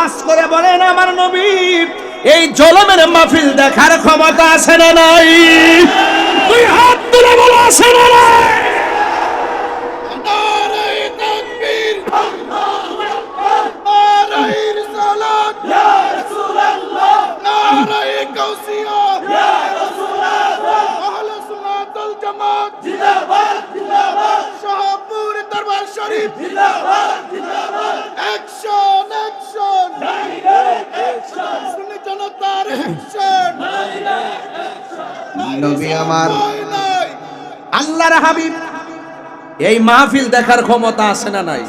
আওয়াজ করে বলেন আমার নবী এই জলমের মাহফিল দেখার ক্ষমতা আছে না নাই? তুই হাত তুলে বলো আছে না নাই? নারায়ে তাকবীর, নারায়ে রিসালাত, ইয়া রাসূলুল্লাহ, নারায়ে গাউসিয়া, ইয়া রাসূলুল্লাহ, আহলে সুন্নাত ওয়াল জামাত জিন্দাবাদ জিন্দাবাদ, শাহপুর দরবার শরীফ জিন্দাবাদ জিন্দাবাদ, অ্যাকশন অ্যাকশন, ডাইরেক্ট অ্যাকশন, সুন্নি জনতার অ্যাকশন, ডাইরেক্ট অ্যাকশন। নবী আমার আল্লাহর হাবিব এই মাহফিল দেখার ক্ষমতা আছে না নাই?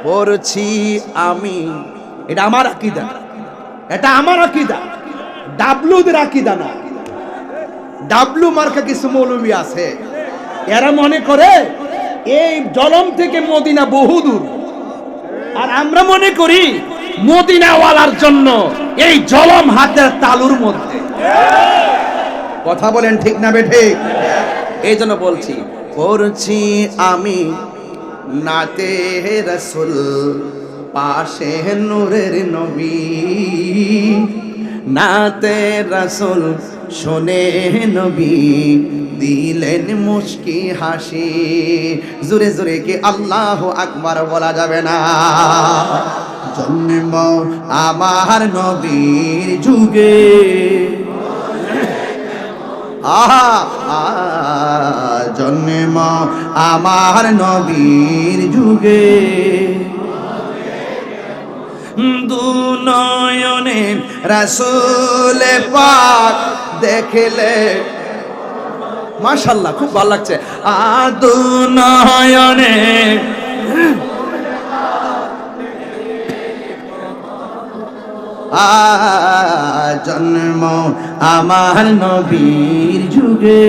পড়ছি আমি, এটা আমার আকীদা, এটা আমার আকীদা, ডাবলুদের আকীদা না। ডাবলু মার্কা কিছু মৌলবী আছে, এরা মনে করে এই জলম থেকে মদিনা বহুদূর, আর আমরা মনে করি মদিনাওয়ালার জন্য এই জলম হাতের তালুর মধ্যে। কথা বলেন ঠিক না বেঠিক? এই জন্য বলছি পড়ছি আমি নাতে রাসূল পাশে নূরের নবী, নাতে রাসূল শোনে নবী দিলেন মুস্কি হাসি। জোরে জোরে কি আল্লাহু আকবার বলা যাবে না? জন্ম আমার নবীর যুগে, জন্ম আমার নবীর যুগে, দুনয়নে রাসূল পাক দেখলে, মাশাআল্লাহ খুব ভালো লাগছে। দুনয়নে জন্ম আমার নবীর যুগে,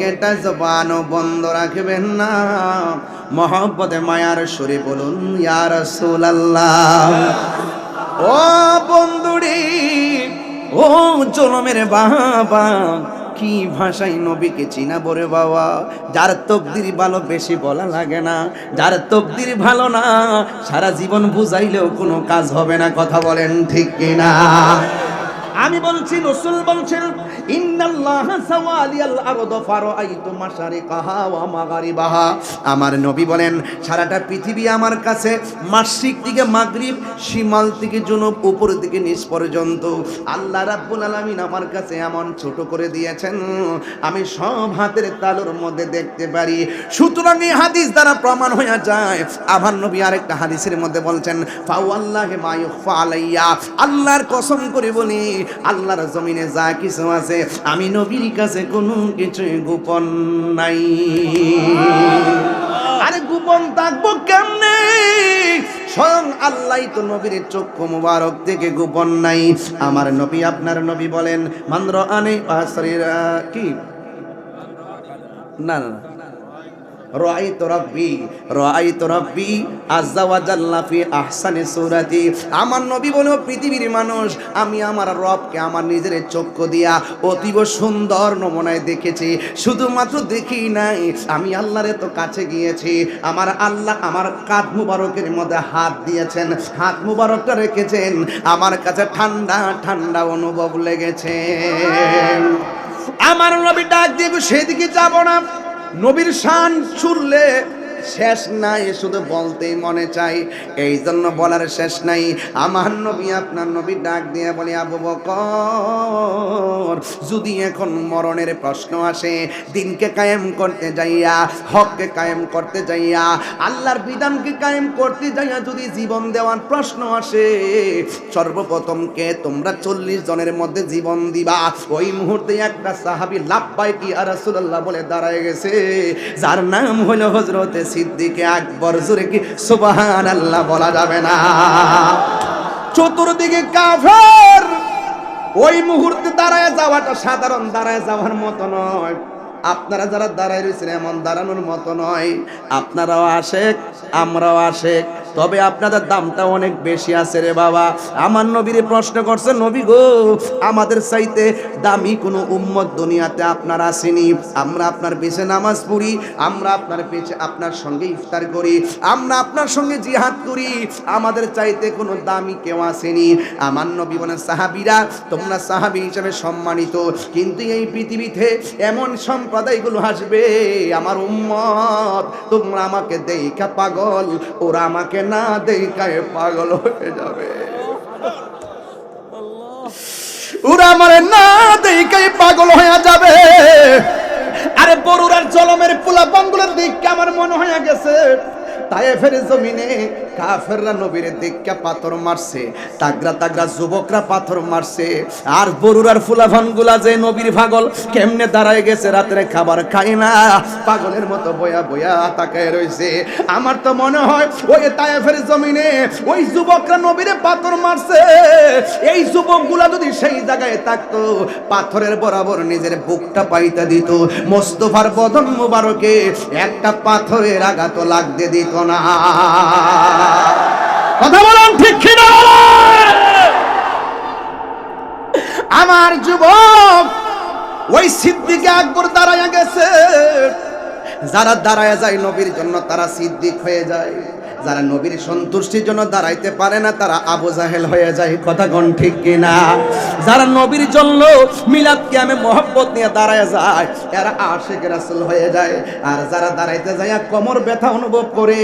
একটা জবানও বন্ধ রাখবেন না, মহব্বতে মায়ার সুরে বলুন ইয়া রাসূলুল্লাহ। ও বন্ধুরি, ও জনমের বাবা, কি ভাষায় নবীকে চিনাবো রে বাবা? যার তকদির ভালো বেশি বলা লাগে না, যার তকদির ভালো না সারা জীবন বুঝাইলেও কোনো কাজ হবে না। কথা বলেন ঠিক কিনা? আমি বলছি, রাসূল বলছেন ইন্নাল্লাহা সাওয়ালিয়াল আরদ ফারাআইতু মাশারিকাহা ওয়া মাগারিবাহা। আমার নবী বলেন সারাটা পৃথিবী আমার কাছে মাশরিক থেকে মাগরিব, শিমাল থেকে জুনুব, উপর থেকে নিচ পর্যন্ত আল্লাহ রাব্বুল আলামিন আমার কাছে এমন ছোট করে দিয়েছেন আমি সব হাতের তালুর মধ্যে দেখতে পারি। সুতরাং এই হাদিস দ্বারা প্রমাণ হয়ে যায়। আমার নবী আরেকটা হাদিসের মধ্যে বলছেন ফাওয়াল্লাহি মা ইউখফা আলাইয়া, আল্লাহর কসম করে বলি আল্লাহর জমিনে যা কিছু আছে আমি নবীর কাছে কোনো কিছু গোপন নাই। আরে গোপন থাকবো কেমনে? স্বয়ং আল্লাহই তো নবীর চক্ষু মুবারক থেকে গোপন নাই। আমার নবী আপনার নবী বলেন মান রাআনি আসরিরা কি না না রাআইতু রাব্বি আযজা ওয়া জাল্লা ফি আহসানি সূরাতি। আমার নবী বলেন পৃথিবীর মানুষ আমি আমার রবকে আমার নিজের চক্ষু দিয়া অতীব সুন্দর নমুনায় দেখেছি। শুধুমাত্র দেখি নাই, আমি আল্লাহর এত কাছে গিয়েছি। আমার আল্লাহ আমার কাঁধ মুবারকের মধ্যে হাত দিয়েছেন, হাত মুবারকটা রেখেছেন, আমার কাছে ঠান্ডা ঠান্ডা অনুভব লেগেছে। আমার নবী ডাক দিয়ে সেদিকে যাব না। নবীর শান শুনলে শেষ নাই, শুধু বলতেই মনে চাই, এই জন্য বলার শেষ নাই। আমার নবী আপনার নবী ডাক দিয়ে বলে আবু বকর, যদি এখন মরণের প্রশ্ন আসে, দিনকে কায়েম করতে যাইয়া, হককে কায়েম করতে যাইয়া, আল্লাহর বিধানকে কায়েম করতে যাইয়া যদি জীবন দেওয়ার প্রশ্ন আসে, সর্বপ্রথম কে তোমরা 40 জনের মধ্যে জীবন দিবা? ওই মুহূর্তে একটা সাহাবী লাব্বাইক ইয়া রাসূলুল্লাহ বলে দাঁড়ায় গেছে, যার নাম হলো হযরতে সিদ্দিকে আকবর। জোরে কি সুবহানাল্লাহ বলা যাবে না? চতুর্দিকে কাফের। ওই মুহূর্তে দাঁড়ায় যাওয়াটা সাধারণ দাঁড়ায় যাওয়ার মতো নয়। আপনারা যারা দাঁড়ায় রয়েছেন এমন দাঁড়ানোর মতো নয়। আপনারাও আশেক, আমরাও আশেক, তবে আপনাদের দামটা অনেক বেশি আছে রে বাবা। আমার নবীর প্রশ্ন করছে, নবী গো, আমাদের চাইতে দামি কোনো উম্মত দুনিয়াতে আপনার আসেনি। আমরা আপনার পিছে নামাজ পড়ি, আমরা আপনার পিছে আপনার সঙ্গে ইফতার করি, আমরা আপনার সঙ্গে জিহাদ করি, আমাদের চাইতে কোনো দামি কেউ আসেনি। আমার নবী বলেন, সাহাবীরা তোমরা সাহাবী হিসেবে সম্মানিত, কিন্তু এই পৃথিবীতে এমন সম্প্রদায়গুলো আসবে আমার উম্মত, তোমরা আমাকে দেখা পাগল, ওরা আমাকে না দেখায় পাগল হয়ে যাবে। ওরা আমার না দেখায় পাগল হয়ে যাবে। আরে বরুরার জলমের পোলা বাঙ্গুলার দিকে আমার মনে হয়ে গেছে তায়েফের জমিনে কাফেররা নবীর দিকে পাথর মারছে, তাগরা তাগরা যুবকরা পাথর মারছে, আর বরুরার ফুলাফানগুলা যে নবীর পাগল কেমনে দাঁড়ায় গেছে, রাত্রে খাবার খায় না, পাগলের মতো বয়া বয়া তাকায় রইছে। আমার তো মনে হয় ওই তায়েফের জমিনে ওই যুবকরা নবীরে পাথর মারছে, এই যুবকগুলা যদি সেই জায়গায় থাকতো, পাথরের বরাবর নিজের বুকটা পাইতে দিত, মোস্তফার বদন মুবারকে একটা পাথরের আঘাত লাগতে দিত না। কথা বলেন ঠিক কি না? আমার যুবক ওই সিদ্দিক আকবর দাঁড়ায় গেছে। যারা দাঁড়ায় যায় নবীর জন্য তারা সিদ্দিক হয়ে যায়, যারা নবীর সন্তুষ্টির জন্য দাঁড়াইতে পারে না তারা আবু জাহেল হয়ে যায়। কথা কোন ঠিক কিনা? যারা নবীর জন্য মিলাদ কিয়ামে মহব্বত নিয়ে দাঁড়ায় যায় এরা আশিক রাসূল হয়ে যায়, আর যারা দাঁড়াইতে যায় কোমর ব্যথা অনুভব করে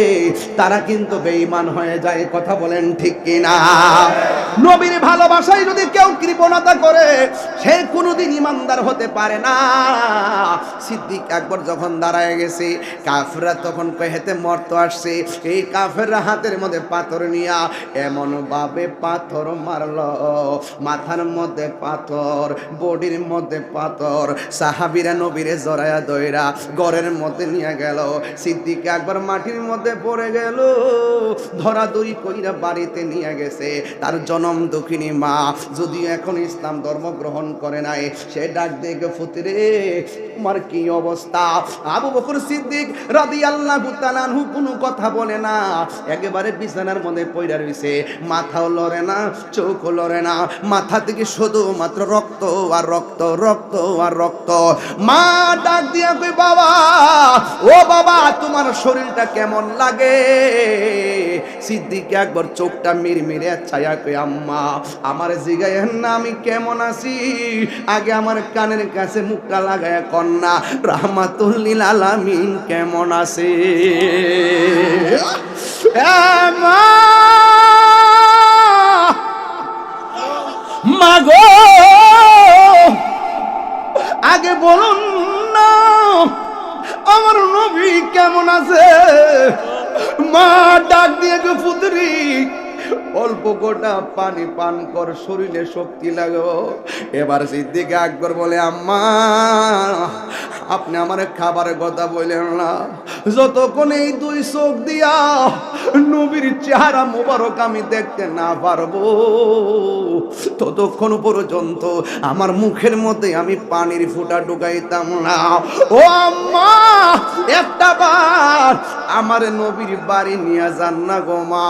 তারা কিন্তু বেঈমান হয়ে যায়। কথা বলেন ঠিক কিনা? নবীর ভালোবাসায় যদি কেউ কৃপণতা করে সে কোনোদিন ইমানদার হতে পারে না। সিদ্দিক আকবর যখন দাঁড়ায় গেছে, কাফেররা তখন কহেতে মরতে আসছে, এই কাফেররা হাতের মধ্যে পাথর নিয়া এমন ভাবে পাথর মারলো, মাথার মধ্যে পাথর, বডির মধ্যে পাথর, সাহাবীরা নবীরে জড়ায়া দইরা ঘরের মধ্যে নিয়ে গেল। সিদ্দিক আকবর মাটির মধ্যে পড়ে গেল, ধরাধরি কইরা বাড়িতে নিয়ে গেছে। তার জনম দুঃখিনী মা যদিও এখন ইসলাম ধর্ম গ্রহণ করে নাই, সে ডাক দেখে ফুতরে তোমার কি অবস্থা? আবু বকর সিদ্দিক রাদিয়াল্লাহু তাআলা আনহু কোনো কথা বলে না, একেবারে বিছানার মধ্যে পড়ে রইছে, মাথাও লড়ে না, চোখও লড়ে না, মাথা থেকে শুধুমাত্র রক্ত আর রক্ত, রক্ত আর রক্ত। মা ডাক দিয়া কই, বাবা ও বাবা তোমার শরীরটা কেমন লাগে? সিদ্দিক আকবর চোখটা মিরমিরে ছায়া কই, আম্মা আমার জিগায়েন না আমি কেমন আছি, আগে আমার কানের কাছে মুখটা লাগায়া কন্যা রাহমাতুল লিল আলামিন কেমন আছে। মাগো আগে বলুন না আমার নবী কেমন আছে? মা ডাক দিয়ে গো পুত্রী অল্প গোটা পানি পান কর, শরীরে শক্তি লাগো। এবার সিদ্দিক আকবর বলে, আম্মা আপনি আমার খাবারের কথা বললেন না, যতক্ষণ এই দুই চোখ দিয়া নবীর চেহারা মোবারক আমি দেখতে না পারবো ততক্ষণ পর্যন্ত আমার মুখের মধ্যে আমি পানির ফোঁটা ঢুকাইতাম না। ও আম্মা একটা বার আমার নবীর বাড়ি নিয়ে যান না গো মা।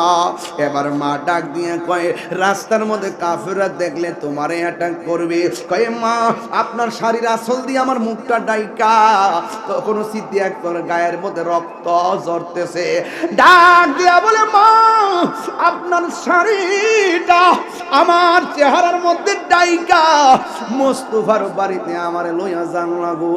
এবার মা ডাক দিয়ে কয়, রাস্তার মধ্যে কাফেররা দেখলে তোমারে অ্যাটাক করবে, কয় মা আপনার শাড়ির আঁচল দিয়ে আমার মুখটা ডাইকা। তখন সিদ্দিক আকবর গায়ের মধ্যে রক্ত ঝরতেছে, ডাক দিয়া বলে, মা আপনার শাড়িটা আমার চেহারার মধ্যে ডাইকা মোস্তফার বাড়িতে আমারে লইয়া যান না গো।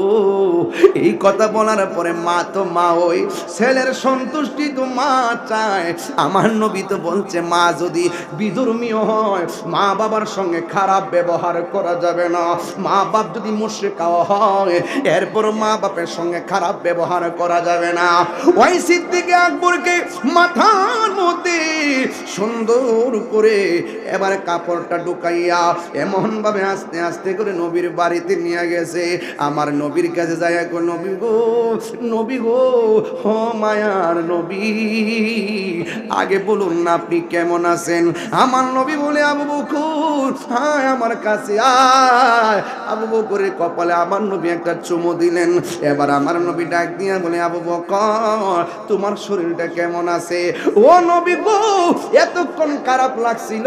এই কথা বলার পরে মা তো মা, ওই ছেলের সন্তুষ্টি তো মা চায়। আমার নবী তো বলছে মা যদি বিধর্মীয় হয় মা বাবার সঙ্গে খারাপ ব্যবহার করা যাবে না, মা বাপ যদি মুশরিক হয় এরপর মা বাপের সঙ্গে খারাপ ব্যবহার করা যাবে না। ওই সিদ্দিক আকবরকে মাথার মধ্যে সুন্দর করে এবার কাপড়টা ঢুকাইয়া এমন ভাবে আস্তে আস্তে করে নবীর বাড়িতে নিয়ে গেছে। আমার নবীর কাছে যায়, নবী গো, নবী গো, ও মায়ার নবী আগে বলুন না আপনি কেমন আছেন? আমার নবী বলে, আবু বকর আয় আমার কাছে আয়, আবু বকরের কপালে আমার নবী একটা চুমু দিলেন। এবার আমার নবী ডাক দিয়া বলে, আবু বকর তোমার শরীরটা কেমন আছে? ও নবী গো, এতক্ষণ খারাপ লাগছিল,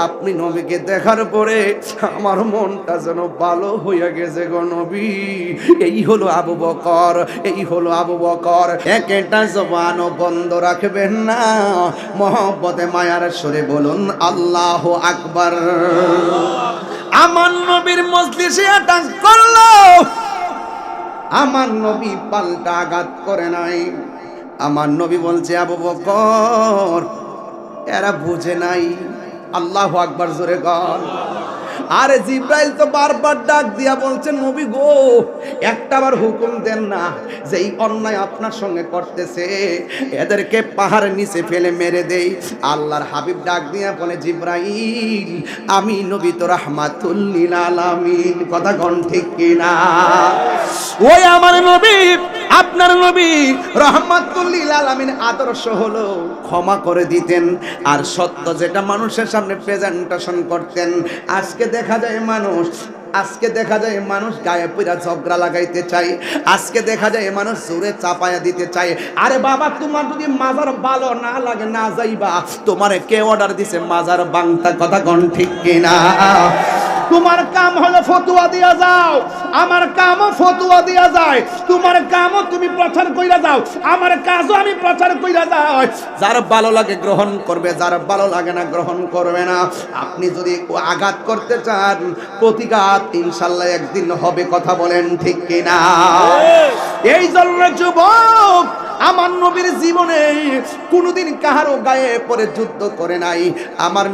আপনি নবীকে দেখার পরে আমার মনটা যেন ভালো হয়ে গেছে গো নবী। এই হলো আবু বকর, এই হলো আবু বকর। একটা জবানও বন্ধ রাখবেন না, মহব্বতে মায়ার সুরে বলুন আল্লাহু আকবার। আমার নবীর মজলিসে আঘাত করলো, আমার নবী পাল্টা আঘাত করে নাই। আমার নবী বলছে, আবু বকর এরা বুঝে নাই। আল্লাহু আকবার জোরে কর। আরে জিব্রাইল তো বারবার ডাক দিয়া বলছেন, নবী গো একটাবার হুকুম দেন না, যে এই অন্যায় আপনার সঙ্গে করতেছে এদেরকে পাহাড়ের নিচে ফেলে মেরে দেই। আল্লাহর হাবিব ডাক দিয়া বলে, জিব্রাইল আমি নবী তো রাহমাতুল লিল আলামিন। কথা কোন ঠিক কিনা? ওই আমার নবী, আপনার নবী রাহমাতুল লিল আলামিন আদর্শ হলো ক্ষমা করে দিতেন, আর সত্য যেটা মানুষের সামনে প্রেজেন্টেশন করতেন। আজকে দেখা যায় মানুষ গায়ে পুরা ঝগড়া লাগাইতে চাই, আজকে দেখা যায় মানুষ জোরে চাপায়া দিতে চাই। আরে বাবা, তোমার যদি মাজার ভালো না লাগে না যাইবা, তোমারে কে অর্ডার দিছে মাজার বাংতা? কথা কোন ঠিক কিনা? তোমার কাম হলো ফতোয়া দিয়া যাও, আমার কামও ফতোয়া দিয়া যায়। তোমার কামও তুমি প্রচার কইরা যাও, আমার কাজও আমি প্রচার কইরা যাও। যার ভালো লাগে গ্রহণ করবে, যার ভালো লাগে না গ্রহণ করবে না। আপনি যদি আঘাত করতে চান, প্রতিঘাত ইনশাআল্লাহ একদিন হবে। কথা বলেন ঠিক কিনা? এই জন্য যুবক, আমার নবীর জীবনে কোনোদিন কাহারও গায়ে পরে যুদ্ধ করে নাই। আমার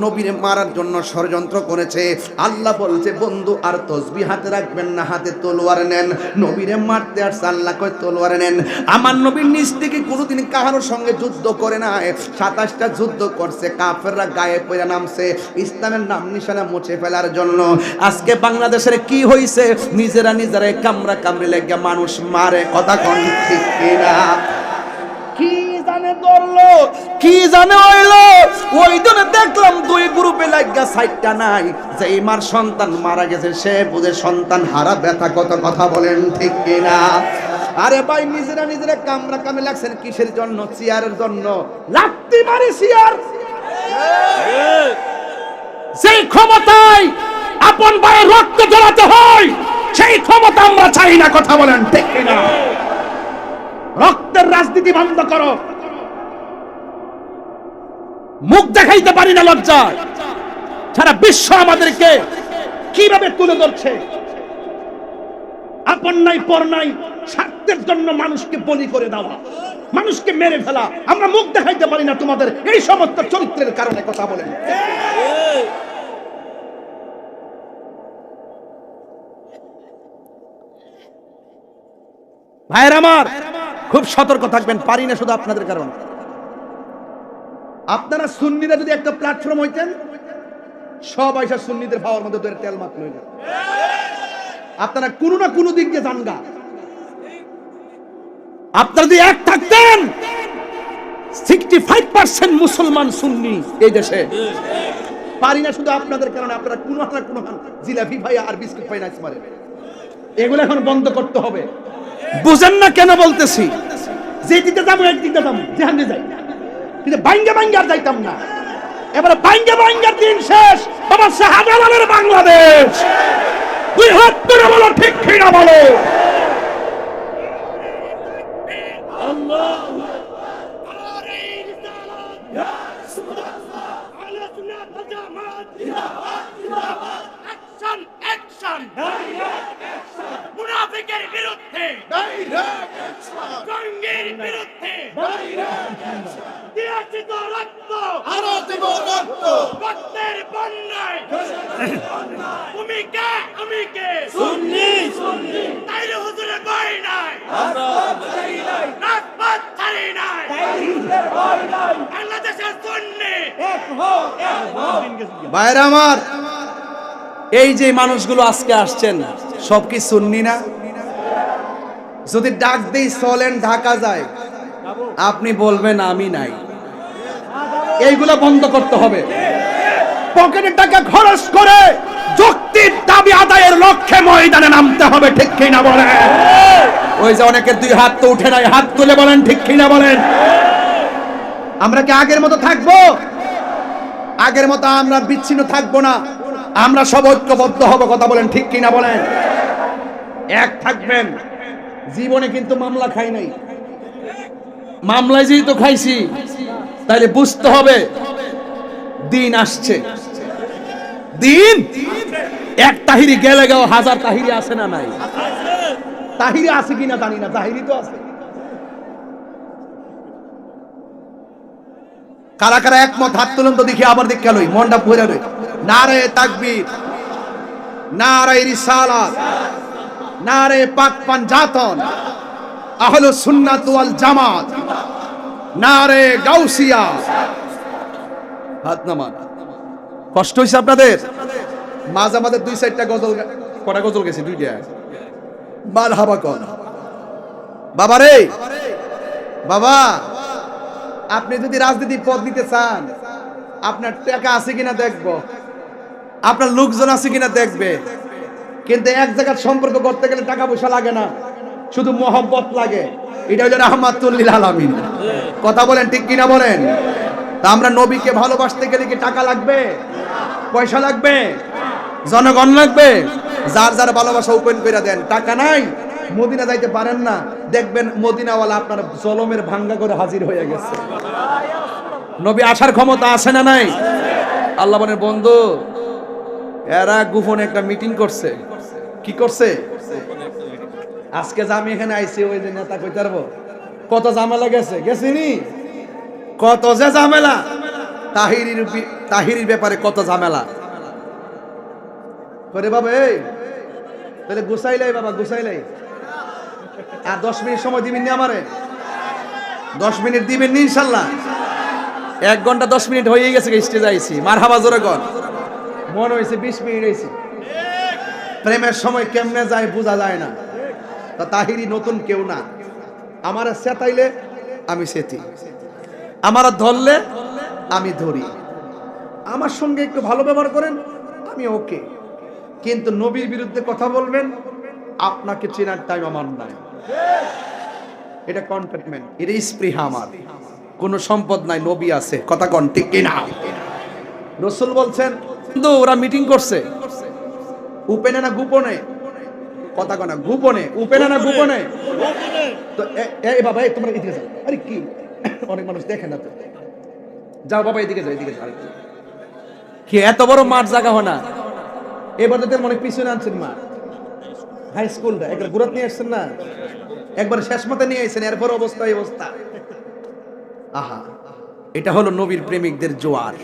নবীর মারার জন্য ষড়যন্ত্র করেছে। আল্লাহ বলছে, বন্ধু আর তসবিহ হাতে রাখবেন না, হাতে তলোয়ার নেন। নবীরে মারতে আসছে, আল্লাহ কয় তলোয়ার নেন। আমার নবীর নিজ থেকে কোনোদিন কাহারোর সঙ্গে যুদ্ধ করে নাই। 27টা যুদ্ধ করছে, কাফেররা গায়ে পড়ে নামছে ইসলামের নাম নিশানা মুছে ফেলার জন্য। আজকে বাংলাদেশের কি হইছে? নিজেরাই কামড়া কামড়ি লেগে মানুষ মারে। কথা কোন ঠিক কিনা? কি জানে ধরলো, কি জানে হইলো। ওই দিন দেখলাম 2 গ্রুপে লাগা 6টা নাই। যে মার সন্তান মারা গেছে সে বুঝে সন্তান হারা ব্যথা কত। কথা বলেন ঠিক কিনা? আরে ভাই, নিজেরা কামড়া কামে লাগছেন কিসের জন্য? চেয়ারের জন্য। লাত্তি মারি চেয়ার। সেই ক্ষমতায় আপন ভাইয়ের রক্ত ঝরাতে হয়, সেই ক্ষমতা আমরা চাই না। কথা বলেন ঠিক কিনা? রক্তের রাজনীতি বন্ধ করো। মুখ দেখাইতে পারি না লজ্জায়। সারা বিশ্ব আমাদেরকে কিভাবে তুলে ধরছে। আপন নাই পর নাই, স্বার্থের জন্য মানুষকে বলি করে দেওয়া, মানুষকে মেরে ফেলা। আমরা মুখ দেখাইতে পারি না তোমাদের এই সমস্ত চরিত্রের কারণে। কথা বলেন। ভাইয়ের আমার, খুব সতর্ক থাকবেন। পারি না শুধু আপনাদের কারণে। আপনারা সুন্নিরা যদি একটা প্ল্যাটফর্ম হইতেন, সব আইসা সুন্নিদের ভাওয়ার মধ্যে ধরে তেল মাত লইলেন। আপনারা কোনো না কোনো দিক দিয়ে জানগা। আপনারা যদি এক থাকতেন, 65% মুসলমান সুন্নি এই দেশে। পারি না শুধু আপনাদের কারণে। আপনারা কোনো না কোনো জিলাপি ভাই আর বিস্কুট পাই না মারে। এগুলো এখন বন্ধ করতে হবে। বুঝেন না কেন বলতেছি? যে দিকে যাবো একদিকে যাবো, যেখানে যাই, কিন্তু বাইঙ্গা আর যাইতাম না। এবারে বাইঙ্গার দিন শেষ। বাবা শাহজালালের বাংলাদেশ। দুই হাত তুলে বলো ঠিক কিনা বলো। মুনাফিকের বিরুদ্ধে, জঙ্গির বিরুদ্ধে দিয়েছি তো রক্ত, আরো দিব রক্ত। রক্তের বন্যায় তুমি কে আমি কে? সুন্নি তাইলে হুজুরে ভয় নাই, রাজপথ ছাড়ি নাই। বাংলাদেশের সুন্নি ভাইরা আমার, এই যে মানুষগুলো আজকে আসছেন সব কি সুন্নি না? যদি ডাক দেই চলেন ঢাকা যায়, আপনি বলবেন আমি নাই। এইগুলো বন্ধ করতে হবে। পকেটে টাকা খরচ করে যুক্তির দাম পক্ষে ময়দানে নামতে হবে, ঠিক কিনা বলেন? ওই যে অনেকের দুই হাত তো উঠে নাই, হাত তুলে বলেন ঠিক কিনা বলেন? আমরা কি আগের মতো থাকবো? আগের মতো আমরা বিচ্ছিন্ন থাকবো না, আমরা সব ঐক্যবদ্ধ হব, কথা বলেন ঠিক কিনা বলেন? এক থাকবেন। জীবনে কিন্তু মামলা খাই নাই, মামলায় যেহেতু খাইছি তাহলে বুঝতে হবে দিন আসছে, দিন। এক তাহিরি গেলে গেও হাজার তাহিরি আছে না নাই? তাহিরি আছে কিনা জানি না, তাহিরি তো আছে। কারা কারা একমত হাত তুলুন তো দেখি, আবার দেখে লই, মনটা ভরে লই। নারে তাকবীর, নারে রিসালাত, নারে পাক পাঞ্জাতন, আহলুস সুন্নাত ওয়াল জামাত, নারে গাউসিয়া। হাত নামান। কষ্ট হইছে আপনাদের? মাঝে মাঝে দুই চারটা গজল, কটা গজল গেছে? দুইটা। মারহাবা কোন বাবা রে, বাবা আপনি যদি রাজনীতি পদ দিতে চান, আপনার টাকা আছে কিনা দেখবো, আপনার লোকজন আছে কিনা দেখবে। কিন্তু এক জায়গার সম্পর্ক করতে গেলে টাকা পয়সা লাগে না, শুধু মহব্বত লাগে। এটা হলো রাহমাতুল লিল আলামিন, কথা বলেন ঠিক কিনা বলেন? তা আমরা নবীকে ভালোবাসতে গেলে কি টাকা লাগবে, পয়সা লাগবে, জনগণ লাগবে? যার যার ভালোবাসা ওপেন করে দেন। টাকা নাই, মদিনা যাইতে পারেন না, দেখবেন মদিনাওয়ালা আপনার জলমের ভাঙ্গা করে হাজির হয়ে গেছে। নবী আসার ক্ষমতা আছে না নাই? আল্লাহ বলেন বন্ধু, এরা গোপনে একটা মিটিং করছে। কি করছে? আজকে যে আমি এখানে আইছি, ওই যে নেতা কইতে পারবো কত ঝামেলা গেছে, গেছিনি? কত যে ঝামেলা, তাহিরির ব্যাপারে কত ঝামেলা করে বাবা। এই তাহলে গুছাইলাই বাবা, গুছাইলাই। আর 10 মিনিট সময় দিবেন নি আমারে? 10 মিনিট দিবেন নি ইনশাল্লাহ? 1 ঘন্টা 10 মিনিট হয়ে গেছে, স্টেজে আইছি। মারহাবা জোরে কর। মনে হয়েছে 20 মিনিট হয়েছে। প্রেমের সময় কেমনে যায় বোঝা যায় না। তা তাহিরি নতুন কেউ না। আমার সেতাইলে আমি সেতি, আমার ধরলে আমি ধরি, আমার সঙ্গে একটু ভালো ব্যবহার করেন, আমি ওকে। কিন্তু নবীর বিরুদ্ধে কথা বলবেন, আপনাকে চেনার টাইম আমার নাই। এটা কন্টেটমেন্ট, এটা স্পৃহা। আমার কোনো সম্পদ নাই, নবী আছে, কথা কন ঠিক কিনা? রাসূল বলছেন কিন্তু ওরা মিটিং করছে, উপেনে না গোপনে? কথা কনা, গোপনে। উপেনে না গোপনে? তো এই বাবা, এই তোমরা এদিকে যাও। আরে কি, অনেক মানুষ দেখে না তো। যাও বাবা, এদিকে যাও, এদিকে যাও। কি এত বড় মাঠ জায়গা হয় না? এবার তো অনেক পিছনে আনছেন মাঠ, হাই স্কুলটা একবার ঘুরাত নিয়ে আসছেন না, একবার শেষ মতে নিয়ে আসছেন, এরপর অবস্থা এই অবস্থা। আহা, এটা হলো নবীর প্রেমিকদের জোয়ার।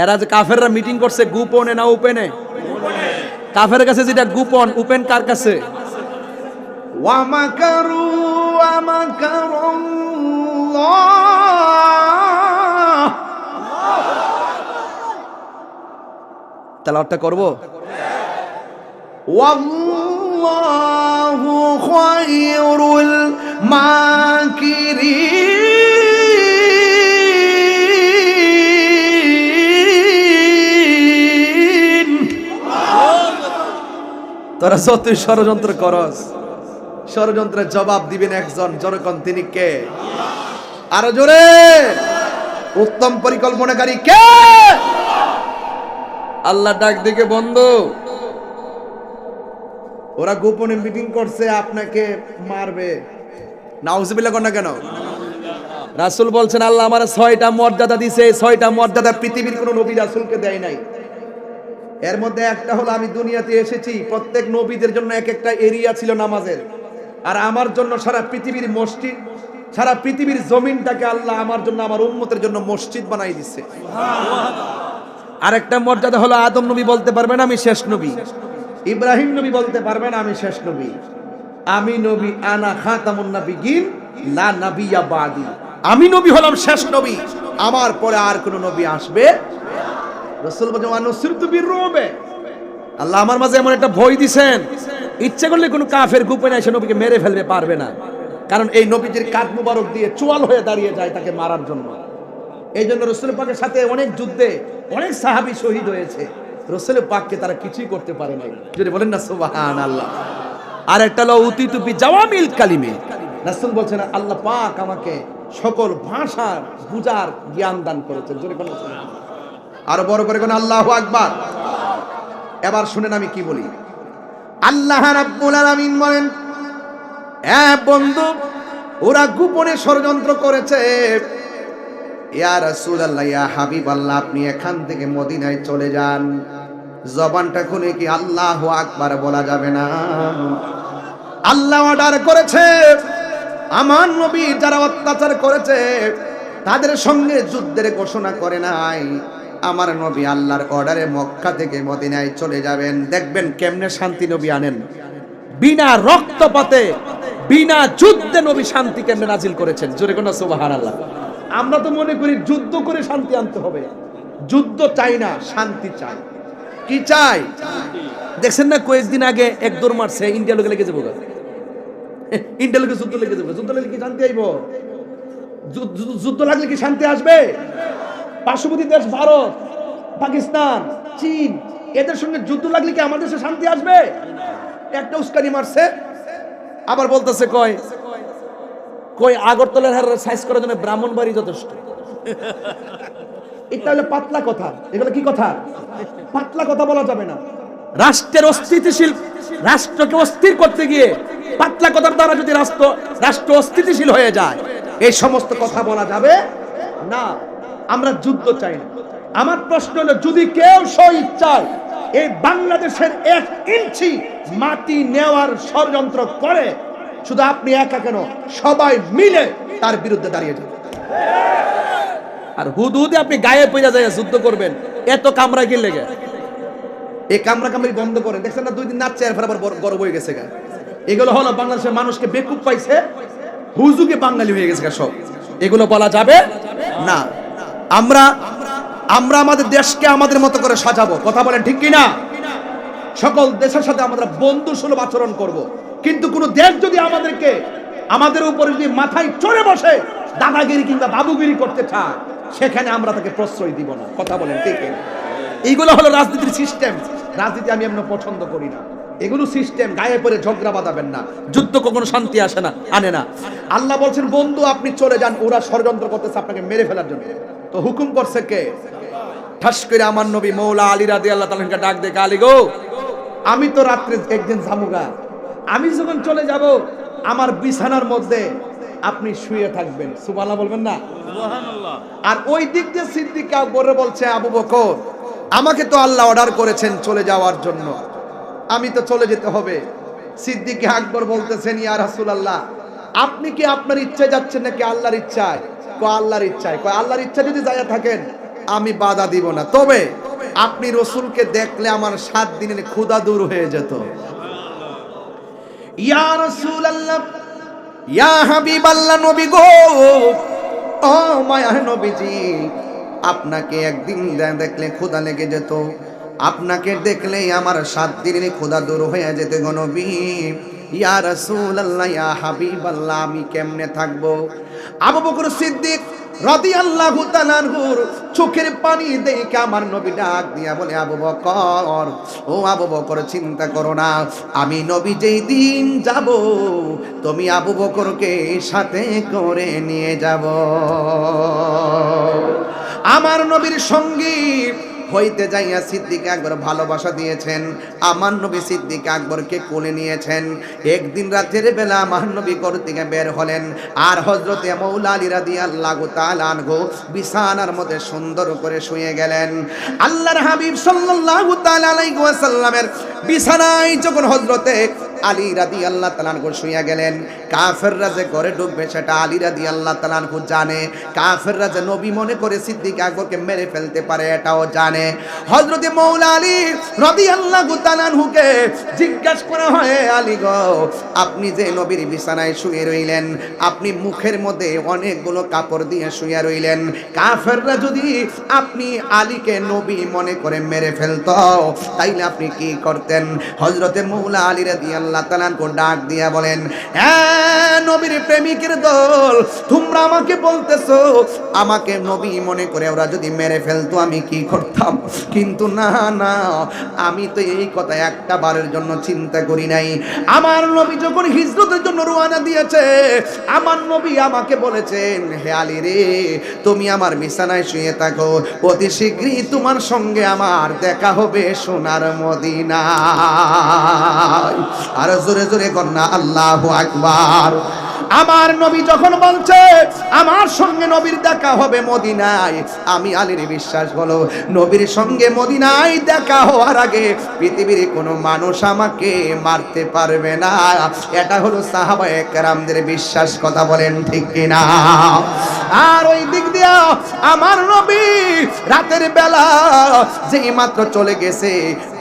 এরা যে কাফেররা মিটিং করছে, গোপনে না ওপেনে? কাফের কাছে যেটা গোপন, ওপেন কার কাছে? ওয়ামাকারু ওয়ামাকারুল্লাহ। তেলাওয়াতটা করব। ওয়াল্লাহু খায়রুল মাকিরিন। তোরা যতই ষড়যন্ত্র করস, ষড়যন্ত্রের জবাব দিবেন একজন, জনগণ, তিনি কে? আরো জোরে, উত্তম পরিকল্পনাকারী কে? আল্লাহ ডাক দিকে বন্ধু, ওরা গোপনে মিটিং করছে, আপনাকে মারবে। নাউজুবিল্লাহ কর না কেন? রাসূল বলছেন আল্লাহ আমার 6টা মর্যাদা দিয়েছে, 6টা মর্যাদা পৃথিবীর কোন নবী রাসূলকে দেয় নাই। এর মধ্যে একটা হলো, আমি দুনিয়াতে এসেছি, প্রত্যেক নবীদের জন্য এক একটা এরিয়া ছিল নামাজের, আর আমার জন্য সারা পৃথিবীর মসজিদ, সারা পৃথিবীর জমিনটাকে আল্লাহ আমার জন্য, আমার উম্মতের জন্য মসজিদ বানাই দিচ্ছে। আরেকটা মর্যাদা হলো, আদম নবী বলতে পারবেন আমি শেষ নবী, ইব্রাহিম নবী বলতে পারবেন আমি শেষ নবী, আমি নবী, আনা খাতামুন নাবিয়্যিন লা নাবিয়্যা বাদি। আমি নবী হলাম শেষ নবী, আমার পরে আর কোন নবী আসবে। রাসূল বলেন আনুসিরতু বিররুবে, আল্লাহ আমার মাঝে এমন একটা ভয় দিবেন, ইচ্ছে করলে কোনো কাফের গোপনে এসে নবীকে মেরে ফেলবে পারবে না, কারণ এই নবীজির কাঁধ মুবারক দিয়ে চোয়াল হয়ে দাঁড়িয়ে যায় তাকে মারার জন্য। এই জন্য রাসূল পাকের সাথে অনেক যুদ্ধে অনেক সাহাবী শহীদ হয়েছে। রাসূল পাককে তারা কিছুই করতে পারে নাই। যদি বলেন না সুবহানাল্লাহ। আর একটা হলো উতিতু বি জাওয়ামিল কালিমে, রাসূল বলছেন আল্লাহ পাক আমাকে সকল ভাষার বুঝার জ্ঞান দান করেছেন। যদি বলেন আরো বড় করে কোন আল্লাহু আকবার। এবার শুনেন আমি কি বলি। আল্লাহ রাব্বুল আলামিন বলেন, বন্ধু ওরা গোপনে ষড়যন্ত্র করেছে। ইয়া রাসূলুল্লাহ, ইয়া হাবিবাল্লাহ, আপনি এখান থেকে মদিনায় চলে যান। জবানটা খুলে কি আল্লাহু আকবার বলা যাবে না? আল্লাহ অর্ডার করেছে, আমার নবী যারা অত্যাচার করেছে তাদের সঙ্গে যুদ্ধের ঘোষণা করে নাই। আমার নবী আল্লাহর অর্ডারে মক্কা থেকে মদিনায় চলে যাবেন। দেখবেন কেমনে শান্তি নবী আনেন। বিনা রক্তপাতে, বিনা যুদ্ধে নবী শান্তি কেমনে নাজিল করেছেন। জোরে কোন সুবহানাল্লাহ। আমরা তো মনে করি যুদ্ধ করে শান্তি আনতে হবে। যুদ্ধ চাই না, শান্তি চাই। কি চাই? দেখছেন না কয়েকদিন আগে এক দৌড় মারছে, ইন্ডিয়া লোকে লেগে যাবো। ইন্ডিয়া লোকে যুদ্ধ লেগে যাবো। যুদ্ধ লাগলে কি শান্তি আইব? যুদ্ধ লাগলে কি শান্তি আসবে? পার্শ্ববর্তী দেশ ভারত, পাকিস্তান, চীন, এদের সঙ্গে যুদ্ধ লাগলে কি আমাদের দেশে শান্তি আসবে? একটা উস্কানি মারছে, আবার বলতেছে কই আগরতলার হার সাইজ করার জন্য ব্রাহ্মণবাড়ি যথেষ্ট। এটা হলো পাতলা কথা। এগুলো কি কথা? পাতলা কথা বলা যাবে না। রাষ্ট্রের অস্থিতিশীল, রাষ্ট্রকে অস্থির করতে গিয়ে পাতলা কথার দ্বারা যদি রাষ্ট্র অস্থিতিশীল হয়ে যায়, এই সমস্ত কথা বলা যাবে না। আমরা যুদ্ধ চাই না। আমার প্রশ্ন হলো, যদি কেউ স্বইচ্ছায় এই বাংলাদেশের 1 ইঞ্চি মাটি নেওয়ার ষড়যন্ত্র করে, শুধু আপনি একা কেন, সবাই মিলে তার বিরুদ্ধে দাঁড়িয়ে যান। আর হুদহুদে আপনি গায়ে পড়ে যায় যুদ্ধ করবেন, এত কামরা কি লেগে? এই কামড়ি বন্ধ করেন। দেখছেন না 2 দিন নাচছে, এরপর আবার গরম হয়ে গেছে গা। এগুলো হলো বাংলাদেশের মানুষকে বেকুব পাইছে, হুজুগে বাঙালি হয়ে গেছে সব। এগুলো বলা যাবে না। আমরা আমাদের দেশকে আমাদের মতো করে সাজাবো। কথা বলেন ঠিক কি না? সকল দেশের সাথে আমরা বন্ধু সুলভ আচরণ করব। কিন্তু কোন দেশ যদি আমাদের উপরে যদি মাথায় চড়ে বসে দাদাগিরি কিংবা বাবুগিরি করতে চায়, সেখানে আমরা তাকে প্রশ্রয় দিব না। কথা বলেন ঠিক না? এইগুলো হলো রাজনীতির সিস্টেম। রাজনীতি আমি এমন পছন্দ করি না। এগুলো সিস্টেম। গায়ে পড়ে ঝগড়া বাঁধাবেন না। যুদ্ধ কখনো শান্তি আসে না, আনে না। আল্লাহ বলছেন, বন্ধু আপনি চলে যান, ওরা ষড়যন্ত্র করতেছে আপনাকে মেরে ফেলার জন্য। তো হুকুম করছে কে? ঠাস করে আমার নবী মৌলা আলী রাদিয়াল্লাহু তাআলা কে ডাক দিয়ে, আলী গো, আমি তো রাত্রে একদিন জামুগা, আমি যখন চলে যাব আমার বিছানার মধ্যে আপনি শুয়ে থাকবেন। সুবহানাল্লাহ বলবেন না? সুবহানাল্লাহ। আর ওই দিক দিয়ে সিদ্দিক আকবর বলছে, আবু বকর, আমাকে তো আল্লাহ অর্ডার করেছেন চলে যাওয়ার জন্য, আমি তো চলে যেতে হবে। সিদ্দিক আকবর বলতেছেন, ইয়া রাসূলুল্লাহ, আপনি কি আপনার ইচ্ছায় যাচ্ছেন নাকি আল্লাহর ইচ্ছায়? আল্লাহর ইচ্ছায়। আল্লাহর ইচ্ছা যদি যায় থাকেন আমি বাধা দিব না, তবে আপনি রসুলকে দেখলে আমার 7 দিনের ক্ষুধা দূর হয়ে যেত। ইয়া রাসূলুল্লাহ, ইয়া হাবিবাল্লাহ, নবী গো, ও মায়ার নবীজি, আপনাকে একদিন দেখলে ক্ষুধা লেগে যেত, আপনাকে দেখলেই আমার 7 দিনের ক্ষুধা দূর হয়ে যেত গো নবী। ইয়া রাসূলুল্লাহ, ইয়া হাবিবাল্লাহ, আমি কেমনে থাকবো? আবু বকর সিদ্দিক রাদিয়াল্লাহু তাআলা আনহুর চোখের পানি দেখে আমার নবী ডাক দিয়া বলে, আবু বকর, ও আবু বকর, চিন্তা করো না, আমি নবী যেই দিন যাব তুমি আবু বকরকে সাথে করে নিয়ে যাব। আমার নবীর সঙ্গী হইতে যাইয়া সিদ্দিক আকবর ভালোবাসা দিয়েছেন। আমার নবী সিদ্দিক আকবরকে কোলে নিয়েছেন। একদিন রাতের বেলা আমার নবী ঘর থেকে বের হলেন, আর হযরতে মাওলা আলী রাদিয়াল্লাহু তাআলা আনহু বিছানার মধ্যে সুন্দর করে শুয়ে গেলেন। আল্লাহর হাবিব সাল্লাল্লাহু তাআলা আলাইহি ওয়াসাল্লামের বিছানায় যখন হযরতে আলী রাদিয়াল্লাহু তাআলা আনহু শুয়ে গেলেন, কাফেররা যে ঘরে ঢুকবে সেটা আলী রাদিয়াল্লাহু তাআলা আনহু জানে। কাফেররা যে নবী মনে করে সিদ্দিক আকবরকে মেরে ফেলতে পারে এটাও জানে। হযরতে মাওলা আলী রাদিয়াল্লাহু তাআলা আনহুকে জিজ্ঞাসা করা হয়, আলী গো, আপনি যে নবীর বিছানায় শুয়ে রইলেন, আপনি মুখের মধ্যে অনেকগুলো কাপড় দিয়ে শুয়ে রইলেন, কাফেররা যদি আপনি আলীকে নবী মনে করে মেরে ফেলতো তাইলে আপনি কি করতেন? হযরতে মাওলা আলী রাদিয়াল্লাহু রাদিয়াল্লাহু তাআলা আনহু ডাক দিয়া বলেন, হ্যাঁ নবীর প্রেমিকের দল, তোমরা আমাকে বলতেছো আমাকে নবী মনে করে ওরা যদি মেরে ফেলতো আমি কি করতাম? কিন্তু না না, আমি তো এই কথা একটা বারের জন্য চিন্তা করি নাই। আমার নবী যখন হিজরতের জন্য রওনা দিয়েছে, আমার নবী আমাকে বলেছেন, হে আলী রে, তুমি আমার বিছানায় শুয়ে থাকো, অতি শীঘ্রই তোমার সঙ্গে আমার দেখা হবে সোনার মদিনায়। আর জোরে জোরে কন্যা আল্লাহু আকবার। আমার নবী যখন বলছে আমার সঙ্গে নবীর দেখা হবে মদিনায়, আমি আলীর বিশ্বাস হলো নবীর সঙ্গে মদিনায় দেখা হওয়ার আগে পৃথিবীর কোনো মানুষ আমাকে মারতে পারবে না। এটা হলো সাহাবায়ে কেরামদের বিশ্বাস, কথা বলেন ঠিক কিনা? আর ওই দিক দিয়া আমার নবী রাতের বেলা যেই মাত্র চলে গেছে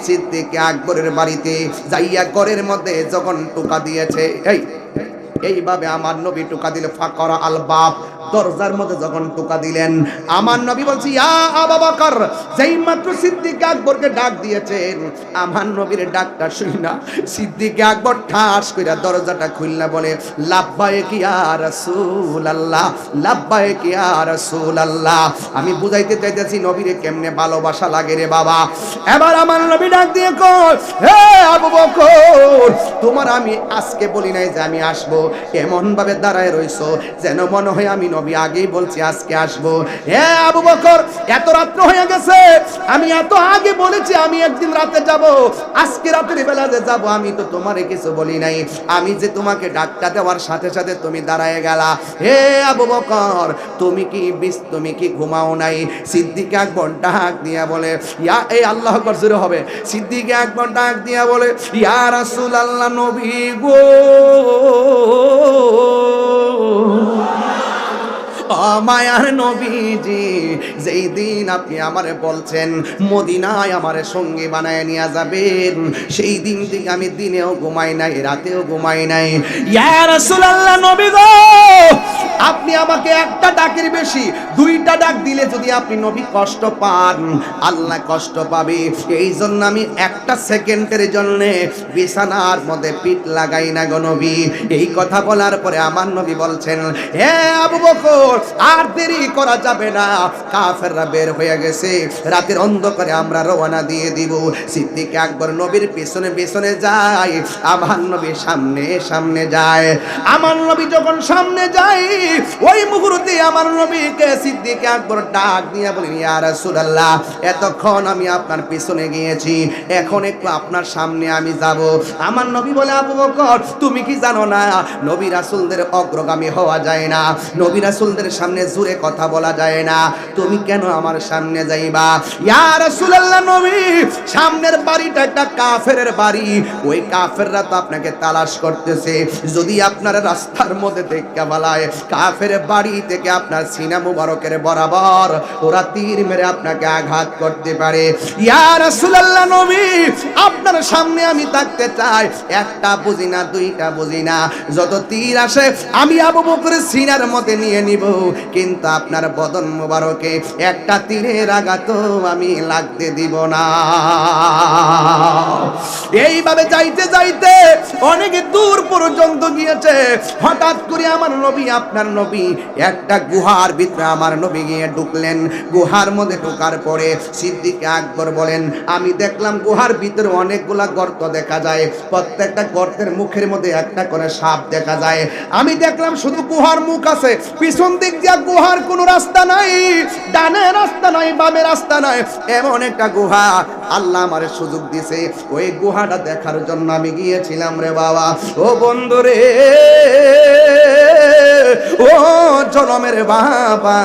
সিদ্দিক আকবরের বাড়িতে যাইয়া ঘরের মধ্যে যখন টোকা দিয়েছে, এইভাবে আমার নবী টোকা দিলে ফাকরা আল বাব, দরজার মধ্যে যখন টোকা দিলেন, আমার নবী বলছি ইয়া আবু বকর, যেই মাত্র সিদ্দিক আকবরকে ডাক দিয়েছেন, আমার নবীর ডাকটা শুই না সিদ্দিক আকবর ঠাস কইরা দরজাটা খুললা বলে, লাব্বাইক ইয়া রাসূলুল্লাহ, লাব্বাইক ইয়া রাসূলুল্লাহ। আমি বুঝাইতে চাইতেছি নবীরে কেমনে ভালোবাসা লাগে রে বাবা। এবার আমার নবী ডাক দিয়ে কয়, হে আবু বকর, তোমার আমি আজকে বলি নাই যে আমি আসবো, এমন ভাবে দাঁড়ায় রইছো যেন মনে হয় আমি নবী আগেই বলছি আজকে আসবো। হে আবু বকর, এত রাত্র হয়ে গেছে, আমি এত আগে বলেছি আমি একদিন রাতে যাব, আজকে রাতের বেলা যে যাব আমি তো তোমারে কিছু বলি নাই, আমি যে তোমাকে ডাকটা দেওয়ার সাথে সাথে তুমি দাঁড়ায় গেলা। হে আবু বকর, তুমি কি ঘুমাও নাই? সিদ্দিক আকবর ডাক দিয়া বলে, ইয়া এই আল্লাহ আকবার জোরে হবে, সিদ্দিক আকবর ডাক দিয়া বলে, ইয়া রাসূলুল্লাহ, নবী গো, মায়ার নবীজি, যেই দিন আপনি আমারে বলছেন মদিনায় আমারে সঙ্গী বানায় নিয়ে যাবেন, সেই দিন থেকে আমি দিনেও ঘুমাই নাই, রাতেও ঘুমাই নাই। ইয়া রাসূলুল্লাহ, নবী গো, আপনি আমাকে একটা ডাকের বেশি দুইটা ডাক দিলে যদি আপনি নবী কষ্ট পান, আল্লাহ কষ্ট পাবে, এই জন্য আমি একটা সেকেন্ডের জন্য বিছানার মধ্যে পিঠ লাগাই না গো নবী। এই কথা বলার পরে আমার নবী বলছেন, হে আবু বকর, আর দেরি করা যাবে না, কাফেররা বের হয়ে গেছে, রাতের অন্ধকারে আমরা রওনা দিয়ে দিব। সিদ্দিক আকবর নবীর পেছনে পেছনে যায়, আমার নবী সামনে সামনে যায়। আমার নবী যখন সামনে যায়, ওই মুহূর্তে আমার নবীকে সিদ্দিক আকবর ডাক দিয়ে বলেন, ইয়া রাসূলুল্লাহ, এতক্ষণ আমি আপনার পেছনে গিয়েছি, এখন একটু আপনার সামনে আমি যাব। আমার নবী বলে, আবু বকর, তুমি কি জানো না নবী রাসূলদের অগ্রগামী হওয়া যায় না, নবী রাসূলদের সামনে জোরে কথা বলা যায় না, তুমি কেন আমার সামনে যাইবা? ইয়া রাসূলুল্লাহ, নবী, সামনের বাড়িটা একটা কাফেরের বাড়ি, ওই কাফেররা তো আপনাকে তালাশ করতেছে, যদি আপনার রাস্তার মধ্যে দেখা বলায় কাফের বাড়ি থেকে আপনার সিনা মুবারকের বরাবর ওরা তীর মেরে আপনাকে আঘাত করতে পারে। ইয়া রাসূলুল্লাহ, নবী, আপনার সামনে আমি থাকতে চাই, একটা বুঝি না, দুইটা বুঝি না, যত তীর আসে আমি আবু বকরের সিনার মধ্যে নিয়ে নিব, কিন্তু আপনার বদন মুবারকে একটা তীরের আঘাত আমি লাগতে দিব না। এইভাবে যাইতে যাইতে অনেক দূর পর্যন্ত গিয়েছে, হঠাৎ করে আমার নবী, আপনার নবী একটা গুহার ভিতরে আমার নবী গিয়ে ঢুকলেন। গুহার মধ্যে ঢোকার পরে সিদ্দিক আকবর বলেন, আমি দেখলাম গুহার ভিতরে অনেকগুলা গর্ত দেখা যায়, প্রত্যেকটা গর্তের মুখের মধ্যে একটা করে সাপ দেখা যায়। আমি দেখলাম শুধু গুহার মুখ আছে, পিছন দিক দিয়ে গুহার কোনো রাস্তা নাই, ডানে রাস্তা নাই, বামে রাস্তা নাই, এমন একটা গুহা আল্লাহ আমারে সুযোগ দিয়েছে। ওই গুহাটা দেখার জন্য আমি গিয়েছিলাম রে বাবা। ও বন্ধু রে, ও জনমের বাবা,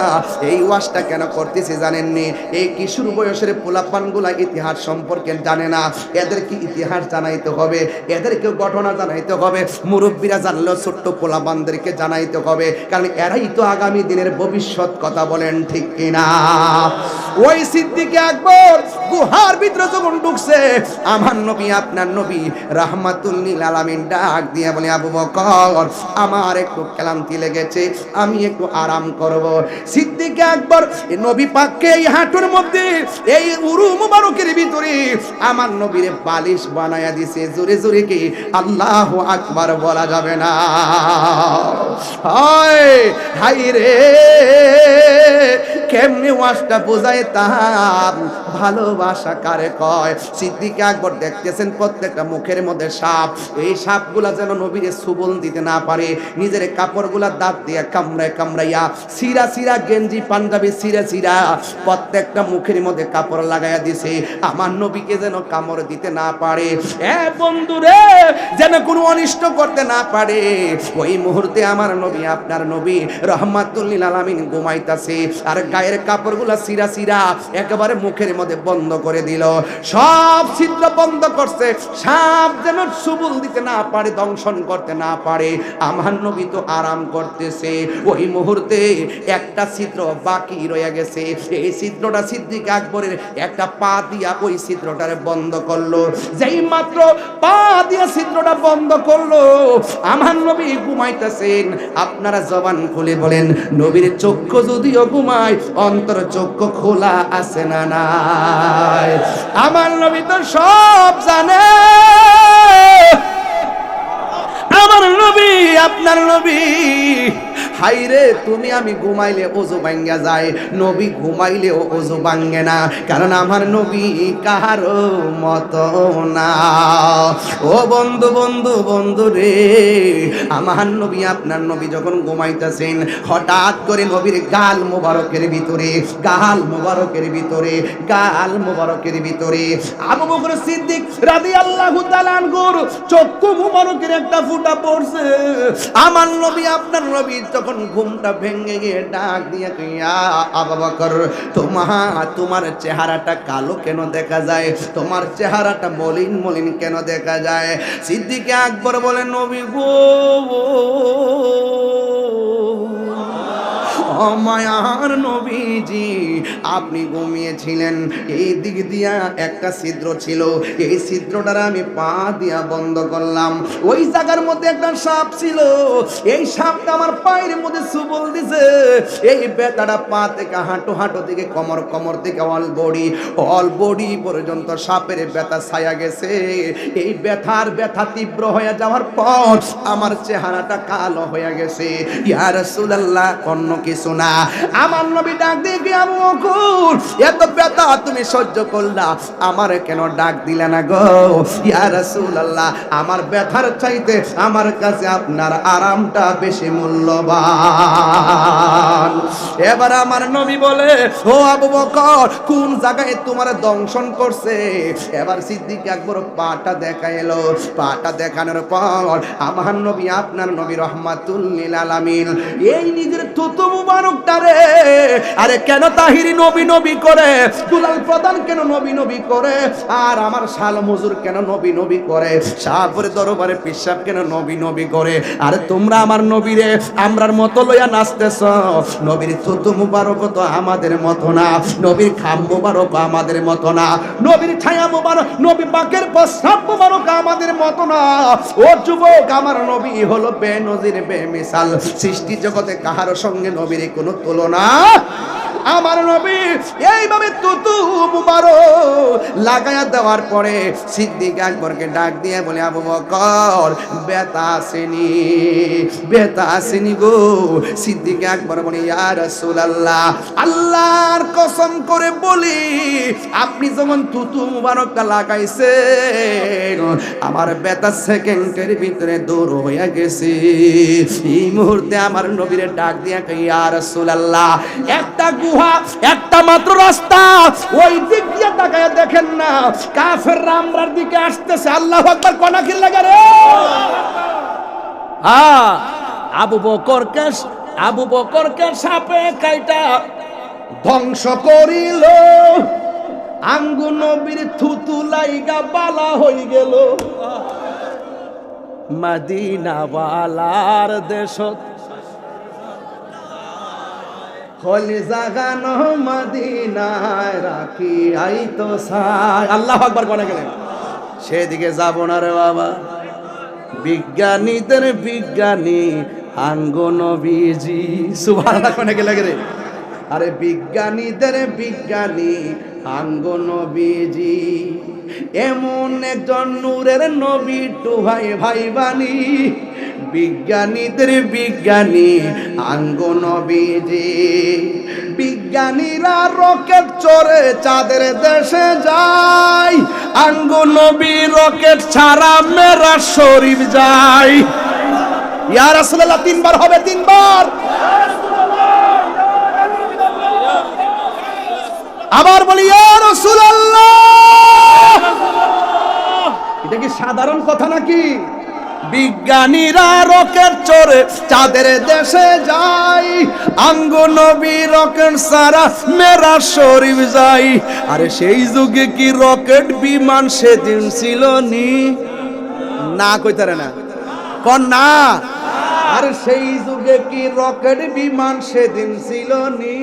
এই ওয়াজটা কেন করতেছি জানেননি? এই কিশোর বয়সের পোলাপানগুলা ইতিহাস সম্পর্কে জানে না, এদেরকে ইতিহাস জানাইতে হবে, এদেরকে ঘটনা জানাইতে হবে, মুরব্বীরা জানলেও ছোট্ট পোলাপানদেরকে জানাইতে হবে, কারণ এরাই তো আগামী দিনের ভবিষ্যৎ, কথা বলেন ঠিক কিনা? ওই সিদ্দিক আকবর গুহার ভিতরে যখন ঢুকছে আমার নবী আপনার নবী রাহমাতুল লিল আলামিন ডাক দিয়ে বলে আবু বকর আমার একটু ক্লান্তি লেগেছে আমি একটু আরাম করব। সিদ্দিক আকবর নবী পাককে এই হাঁটুর মধ্যে এই উরু মুবারকের ভিতরে আমার নবীরে বালিশ বানায়া দিছে। জোরে জোরে কি আল্লাহু আকবার বলা যাবে না? হায় হায় রে কেমনে ওয়াজটা বোঝাইতাম ভালোবাসা কারে কয়। সিদ্দিক আকবর দেখতেছেন প্রত্যেকটা মুখের মধ্যে সাপ, এই সাপগুলা যেন নবীরে সুবল দিতে না পারে নিজের কাপড়গুলা দাঁত দিয়ে কামড়ায় কামড়াইয়া সিরা সিরা গেঞ্জি পাঞ্জাবি সিরা সিরা প্রত্যেকটা মুখের মধ্যে কাপড় লাগাইয়া দিছে আমার নবীকে যেন কামড় দিতে না পারে, বন্ধুরে যেন কোনো অনিষ্ট করতে না পারে। ওই মুহূর্তে আমার নবী আপনার নবী রাহমাতুল লিল আলামিন ঘুমাইতাছে আর গায়ের কাপড়গুলা সিরা সিরা একেবারে মুখের মধ্যে বন্ধ করে দিল, সব ছিদ্র বন্ধ করছে সাপ যেন সুবল দিতে না পারে দংশন করতে না পারে। আমার নবী তো আরাম করতেছে, ওই মুহূর্তে একটা ছিদ্র বাকি রয়ে গেছে, এই ছিদ্রটা সিদ্দিক আকবরের একটা পা দিয়া ওই ছিদ্রটারে বন্ধ করলো। যেই মাত্র পা দিয়া ছিদ্রটা বন্ধ করলো আমার নবী ঘুমাইতেছেন। আপনারা জবান খুলে বলেন নবীর চক্ষু যদিও ঘুমায় অন্তর চক্ষু খোলা আছে না নাই? আমার নবী তো সব জানে। আমার নবী আপনার নবী হাইরে তুমি আমি ঘুমাইলে ওযু ভাঙ্গা যায়, নবী ঘুমাইলেও ওযু ভাঙ্গে না, কারণ আমার নবী কাহারো মতো না। ও বন্ধু বন্ধু বন্ধু রে আমার নবী আপনার নবী যখন ঘুমাইতেছেন হঠাৎ করে নবীর গাল মোবারকের ভিতরে আবু বকর সিদ্দিক রাদিয়াল্লাহু তাআলা আনহুর চক্ষু মোবারকের একটা ফুটা পড়ছে। আমার নবী আপনার নবী তখন ঘুমটা ভেঙে গিয়ে ডাক দিয়ে ইয়া আবু বকর তোমার চেহারাটা কালো কেন দেখা যায়, তোমার চেহারাটা মলিন মলিন কেন দেখা যায়? সিদ্দিক আকবর বলে নবী গো মায়ার নবীজি আপনি ঘুমিয়েছিলেন, এই দিক দিয়া একটা ছিদ্র ছিল, এই ছিদ্রটার আমি পা দিয়া বন্ধ করলাম, ওই জায়গার মধ্যে একটা সাপ ছিল, এই সাপটা আমার পায়ের মধ্যে সুবল দিছে, এই ব্যথাটা পা থেকে হাঁটু থেকে কোমর থেকে অল বডি পর্যন্ত সাপের ব্যথা ছায়া গেছে। এই ব্যথা তীব্র হয়ে যাওয়ার পর আমার চেহারাটা কালো হয়ে গেছে। ইয়া রাসূলুল্লাহ অন্য কিছু না। আমার নবী ডাক দিয়ে কি আবু বকর এত ব্যথা তুমি সহ্য করলা, আমার কেন ডাক দিলে না গো? ইয়া রাসূলুল্লাহ আমার ব্যথার চাইতে আমার কাছে আপনার আরামটা বেশি মূল্যবান। এবার আমার নবী বলে ও আবু বকর কোন জায়গায় তোমার দংশন করছে? এবার সিদ্দিক আকবর পাটা দেখাইলো, পাটা দেখানোর পর আমার নবী আপনার নবী রাহমাতুল লিল আলামিন এই নিজের থুতু মুবারকটারে আরে কেন তাহিরি নবী নবী করে, দুলাল প্রধান কেন নবী নবী করে, আর আমার শাল মজুর কেন নবী নবী করে, শাহপুরের দরবারে পিসাব কেন নবী নবী করে, আরে তোমরা আমার নবীরে আমরার মতো লইয়া নাচতেছ। নবীর থুতু মুবারক তো আমাদের মতো না, নবীর খাম মুবারক আমাদের মতো না, নবীর ছায়া মুবারক নবী পাকের প্রস্রাব মুবারক আমাদের মতো না। ও যুবক আমার নবী হলো বেনজির বেমিসাল, সৃষ্টি জগতে কাহার সঙ্গে নবীর কোনো তুলনা। আমার নবী এইভাবে তুতু মুবারক লাগায়া দেওয়ার পরে সিদ্দিক আকবরকে ডাক দিয়ে বলে আবু বকর ব্যথা আসেনি গো? সিদ্দিক আকবর বলে ইয়া রাসূলুল্লাহ আল্লাহর কসম করে বলি আপনি যখন তুতু মুবারকটা লাগাইছেন আমার ব্যথা সেকেন্ডের ভিতরে দূর হয়ে গেছে। এই মুহূর্তে আমার নবীরে ডাক দিয়ে ইয়া রাসূলুল্লাহ একটা গুহা একটা মাত্র রাস্তা, ওই দিক দিয়ে তাকায় দেখেন না কাফেররা আমরার দিকে আসতেছে। আল্লাহু আকবার কোনা কি লাগে রে? আবু বকরকে সাপে কাইটা ধ্বংস করিল, আঙ্গু নবীর থুতু লাইগা বালা হই গেল। মদিনা ওয়ালার দেশত হলি জাগানো মদিনায় রাখি আই তো সাই। আল্লাহু আকবার কোনে গেলেন? সেদিকে যাব না রে বাবা। বিজ্ঞানীদের বিজ্ঞানী আঙ্গ নবীজি, সুবহানাল্লাহ কোনে গেলে রে? আরে বিজ্ঞানীদের বিজ্ঞানী আঙ্গ নবীজি, এমন একজন নূরের নবী টু ভাই ভাই বানি। বিজ্ঞানীদের বিজ্ঞানী আঙ্গ নবীজি, বিজ্ঞানীরা রকেট চড়ে চাঁদের দেশে যায়, আঙ্গ নবী রকেট ছাড়া মেরাজ শরীফ যায়। ইয়া রাসূলুল্লাহ তিনবার হবে, তিনবার। আবার বলি ইয়া রাসূলুল্লাহ। এটা কি সাধারণ কথা নাকি? বিজ্ঞানীরা রকেট চড়ে চাঁদের দেশে যায়, আঙ্গ নবী রকেট সারা মেরাজ শরীফ যায়। আরে সেই যুগে কি রকেট বিমান সেদিন ছিল নি? না কইতারে না কোন না? আরে সেই যুগে কি রকেট বিমান সেদিন ছিল নি?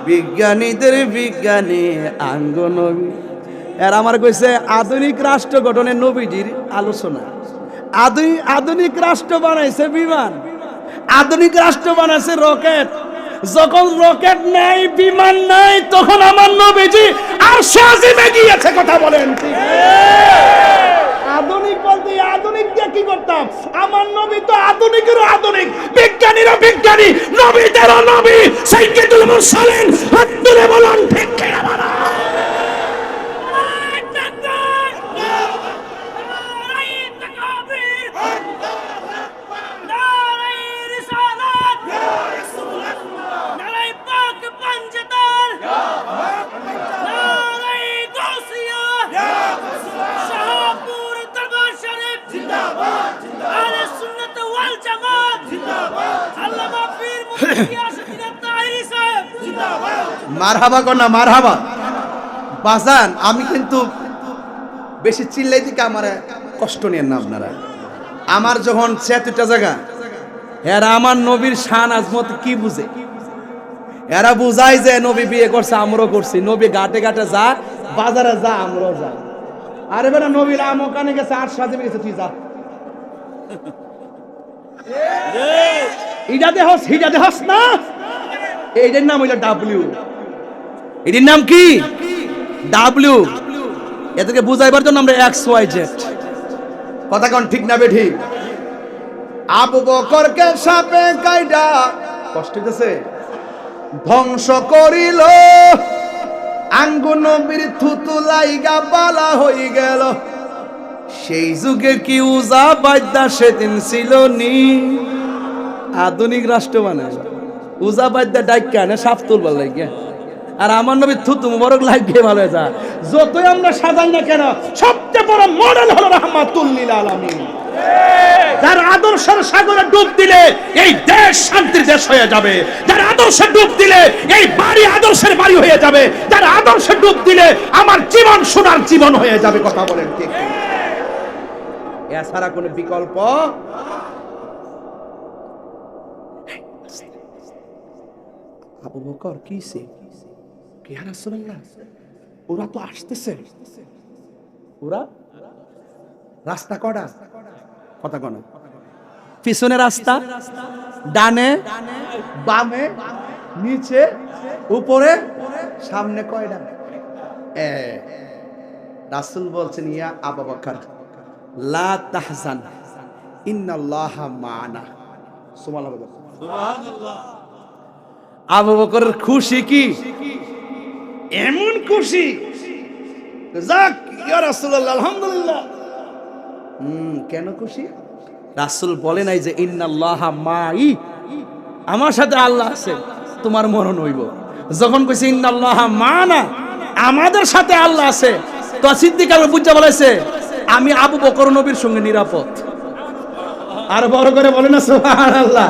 বিজ্ঞানীদের বিজ্ঞানী আঙ্গ নবী। এর আমার কইছে আধুনিক রাষ্ট্র গঠনের নবীজির আলোচনা। আধুনিক রাষ্ট্র বানাইছে বিমান, আধুনিক রাষ্ট্র বানাইছে রকেট। যখন রকেট নাই, বিমান নাই, তখন আমার নবীজি আরশে আজিমে গিয়েছে। কথা বলেন ঠিক? আধুনিক বলতে আধুনিক দিয়ে কি করতাম? আমার নবী তো আধুনিকেরও আধুনিক, বিজ্ঞানীরা বিজ্ঞানী, নবীদেরও নবী। সাইয়্যিদুল মুরসালিন, হাত তুলে বলুন ঠিক কি না? মারহাবা কর না, মারহাবা। বাজান আমি কিন্তু বেশি চিল্লাই দিকে আমার কষ্ট নেন না আপনারা। আমার যখন ৭৬টা জায়গা, এরা আমার নবীর শান আজমত কি বুঝে? এরা বুঝাই যে নবী বিয়ে করছে, আমরাও করছি। নবী ঘাটে ঘাটে যা, বাজারে যা, আমরাও যা। আরে বেটা নবীর আমকানে গেছে, আর সাজে গেছে, তুই যা। ইডা দেহস হিডা দেহস না, এইটার নাম হইল ডাব্লিউ। এটির নাম কি? ডাব্লিউ। এদেরকে বুঝাইবার জন্য আমরা XYZ। কথা কোন ঠিক না বেঠি? আবু বকরকে সাপে কাইডা কষ্ট হইতেছে, ধ্বংস করিল, আঙ্গু নবীর থুতু লাইগা বালা হই গেল। সেই যুগে কি উজা বাদ্যা সেদিন ছিল নি? আধুনিক রাষ্ট্র বানায় উজা বাদ্যা ডাইকা না সাপ তুলবার লাগে। আর আমার নবী থুতু মুবারক লাগিয়ে ভালো যা। যতই আমরা সাজাই না কেন, সবচেয়ে বড় মডেল হলো রাহমাতুল লিল আলামিন। যার আদর্শের সাগরে ডুব দিলে এই দেশ শান্তির দেশ হয়ে যাবে। যার আদর্শে ডুব দিলে এই বাড়ি আদর্শের বাড়ি হয়ে যাবে। যার আদর্শে ডুব দিলে আমার জীবন সোনার জীবন হয়ে যাবে। কথা বলেন ঠিক? এছাড়া কোনো বিকল্প? আবু বকর কিসে? কি ইয়া রাসূলুল্লাহ, ওরা তো আসতেছে। ওরা রাস্তা কটা? কথা কোন? পিছনে রাস্তা, ডানে, বামে, নিচে, উপরে, সামনে কয়টা? রাসূল বলছেন ইয়া আবু বকর লা তাহজান ইন্নাল্লাহা মা'ানা। সুবহানাল্লাহ। আবু বকরের খুশি কি? এমন খুশি, যাক ইয়া রাসূলুল্লাহ আলহামদুলিল্লাহ। কেন খুশি? রাসূল বলে নাই যে ইন্নাল্লাহা মাই, আমার সাথে আল্লাহ আছে, তোমার মরণ হইব। যখন কইছে ইন্নাল্লাহা মা'ানা, আমাদের সাথে আল্লাহ আছে, তো সিদ্দিক আকবর বুঝা বলেছে আমি আবু বকর নবীর সঙ্গে নিরাপদ। আর বড় করে বলে না সুবহানাল্লাহ।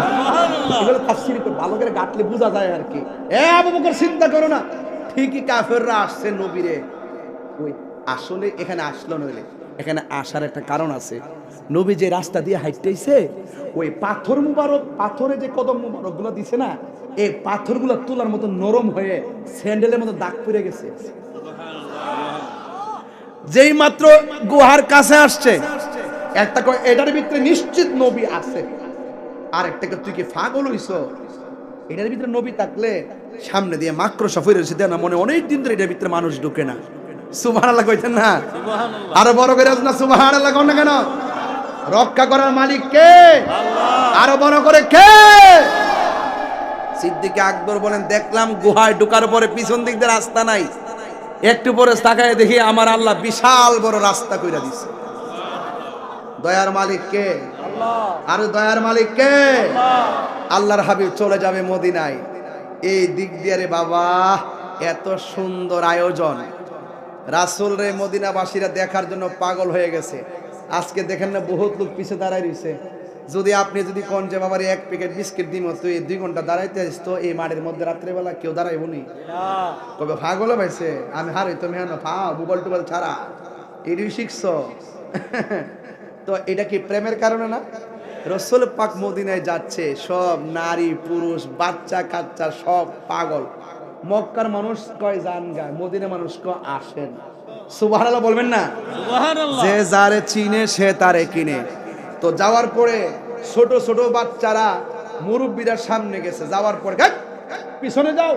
এগুলো তাফসীর করে ভালো করে গাটলে বোঝা যায় আর কি। আবু বকর চিন্তা করো না, ঠিকই কাফেররা আসছে নবীরে। ওই আসলে এখানে আসলো নইলে এখানে আসার একটা কারণ আছে। নবী যে রাস্তা দিয়ে হাঁটতেছে, ওই পাথর মুবারক, পাথরে যে কদম মুবারক গুলো দিছে না, এই পাথরগুলো তুলার মতো নরম হয়ে স্যান্ডেলের মতো দাগ পড়ে গেছে। যেই মাত্র গুহার কাছে আসছে, একটা কয় এটার ভিতরে নিশ্চিত নবী আছে, আর একটা তুই কি পাগল হইছ, এটার ভিতরে নবী থাকলে সামনে দিয়ে মাকড়সা ফিরে রয়েছে দেয় না, মনে অনেক দিন ধরে এটার ভিতরে মানুষ ঢুকে না। সুবহানাল্লাহ কইতেন না? আরো বড় করে না সুবহানাল্লাহ কোন না কেন? রক্ষা করার মালিক কে? আরো বড় করে কে? সিদ্দিক আকবর বলেন, দেখলাম গুহায় ঢোকার পরে পিছন দিক দিয়ে রাস্তা নাই, একটু পরে তাকায় দেখি আমার আল্লাহ বিশাল বড় রাস্তা কইরা দিছে। দয়ার মালিক কে? আর দয়ার মালিক কে? আল্লাহর হাবিব চলে যাবে মদিনায়, এই দিক দিয়ে রে বাবা এত সুন্দর আয়োজন, রাসূল রে মদিনাবাসীরা দেখার জন্য পাগল হয়ে গেছে। আজকে দেখেন না বহুত লোক পিছে দাঁড়ায় রয়েছে। যদি আপনি যদি কোন যে বাবার এক প্যাকেট বিস্কিট দিম তুই 2 ঘন্টা দাঁড়াইতে আসতো এই মাঠের মধ্যে রাত্রেবেলা, কেউ দাঁড়াইব নি? কবে পাগল ভাইছে আমি হারাই তো মেহানো ফাও বুবল টুবল ছাড়া এটাই শিখছো। তো এটা কি প্রেমের কারণে না? রাসূল পাক মদিনায় যাচ্ছে, সব নারী পুরুষ বাচ্চা কাচ্চা সব পাগল। মক্কার মানুষ কয় যান গায়, মদিনা মানুষ কয় আসেন। সুবহানাল্লাহ বলবেন না? সুবহানাল্লাহ। যে যারে চিনে সে তারে কিনে। তো যাওয়ার পরে ছোট ছোট বাচ্চারা মুরব্বীরা সামনে গেছে, যাওয়ার পরে পিছনে যাও,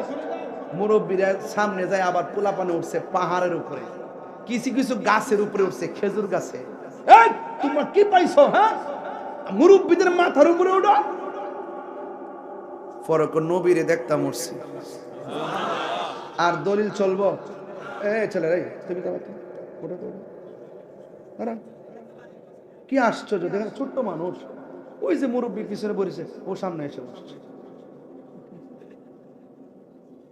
মুরব্বীরা সামনে যায়, আবার পোলাপানে উঠছে পাহাড়ের উপরে, কিছু কিছু গাছের উপরে উঠছে, খেজুর গাছে। এই তোমরা কি পাইছো? হ্যাঁ, মুরব্বীদের মাথার উপরে উঠো। ফরক নবীরে দেখতাম উঠছে, আর দলিল চলবো। এই ছেলে রে তুমি তো ওটা তো আরে কি আশ্চর্য, দেখেন ছোট্ট মানুষ, ওই যে মুরব্বীর পিছনে বসেছে ও সামনে এসে বসছে,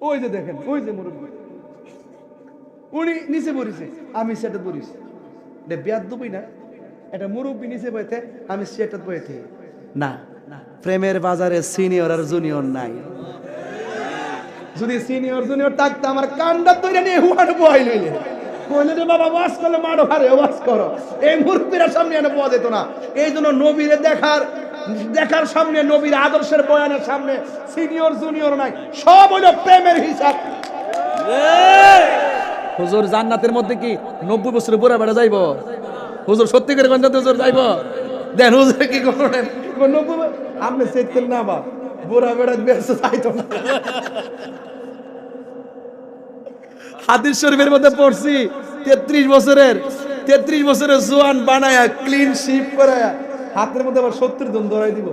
ওই যে দেখেন ওই যে মুরব্বী উনি নিচে বসেছে, আমি সেটা বসেছি। এটা বেয়াদবি না? এটা মুরব্বী নিচে বইতে, আমি সেটা বইতে না। প্রেমের বাজারে সিনিয়র আর জুনিয়র নাই। যদি সিনিয়র জুনিয়র থাকতো আমার কান্ডা তৈরি নিয়ে হুয়ানো বই লইলে বলে রে বাবা ওয়াজ করলে মারো ভারে ওয়াজ করো, এই মুরব্বীরা সামনে এনে পাওয়া যেত না। এই জন্য নবীরে দেখার সামনে, নবীর আদর্শের বয়ানের সামনে সিনিয়র জুনিয়র নাই, সব হলো প্রেমের হিসাব। হুজুর জান্নাতের মধ্যে কি 90 বছরের বুড়া বেড়া যাইব? হুজুর সত্যি করে জান্নাতে হুজুর যাইব? দেন হুজুর কি করেন 90 আপনি চেতেন না বা বুড়া বেড়া বেশ চাইতো না। হাদিস শরীফের মধ্যে পড়ছি 33 বছরের জোয়ান বানায়া ক্লিন শিপ করায়া হাতের মধ্যে আবার 70 জন ধরাই দিব।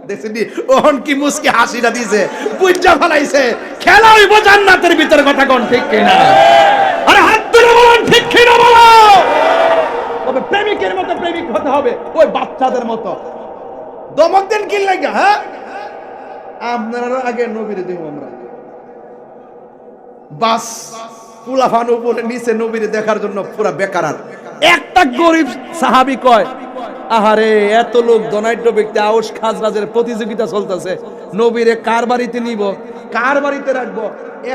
দেখছেন ওহন কি মুস্কি হাসিটা দিছে, বুঝা ফলাইছে খেলা হইব জান্নাতের ভিতরে। কথা কোন ঠিক কিনা? আরে হাত ধরে বলেন ঠিক কিনা বলো। তবে প্রেমিকের মতো প্রেমিক হতে হবে, ওই বাচ্চাদের মতো। দমক দেন কি লাগে? হ্যাঁ, আপনারা আগে নবীরে দিব আমরা, বাস পুলাফান উপরে নিচে নবীরে দেখার জন্য পুরা বেকার। একটা গরিব সাহাবী কয়, আহারে এত লোক ধনাঢ্য ব্যক্তি, আউস খাজরাজের প্রতিযোগিতা চলতেছে, নবীরে কার বাড়িতে নিব, কার বাড়িতে রাখবো?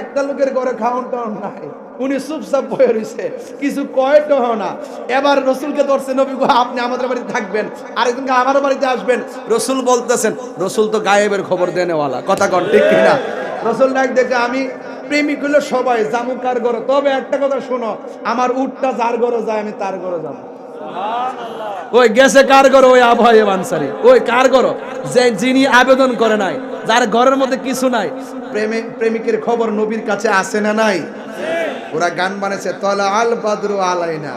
একটা লোকের ঘরে খাওয়ান টাউন নাই, উনি চুপচাপ বয়ে রয়েছে, কিছু কয়টাও না। এবার রসুলকে ধরছে, নবী গো আপনি আমাদের বাড়িতে থাকবেন, আরেকদিনকে আমার বাড়িতে আসবেন। রসুল বলতেছেন, রসুল তো গায়েবের খবর দেনেওয়ালা। কথা কন ঠিক কিনা? রসুল ডাক দেখে, আমি প্রেমিক হলো সবাই জামু কার ঘরে, তবে একটা কথা শোনো, আমার উটটা যার ঘরে যায় আমি তার ঘরে যাবো। ওই গেছে কার ঘরে? ওই আবহাওয়া আনসারি। ওই কার ঘর? যে যিনি আবেদন করে নাই, যার ঘরের মধ্যে কিছু নাই। প্রেমিকের খবর নবীর কাছে আসে না নাই? ওরা গান বানাইছে, তলা আল বাদরু আলাইনা,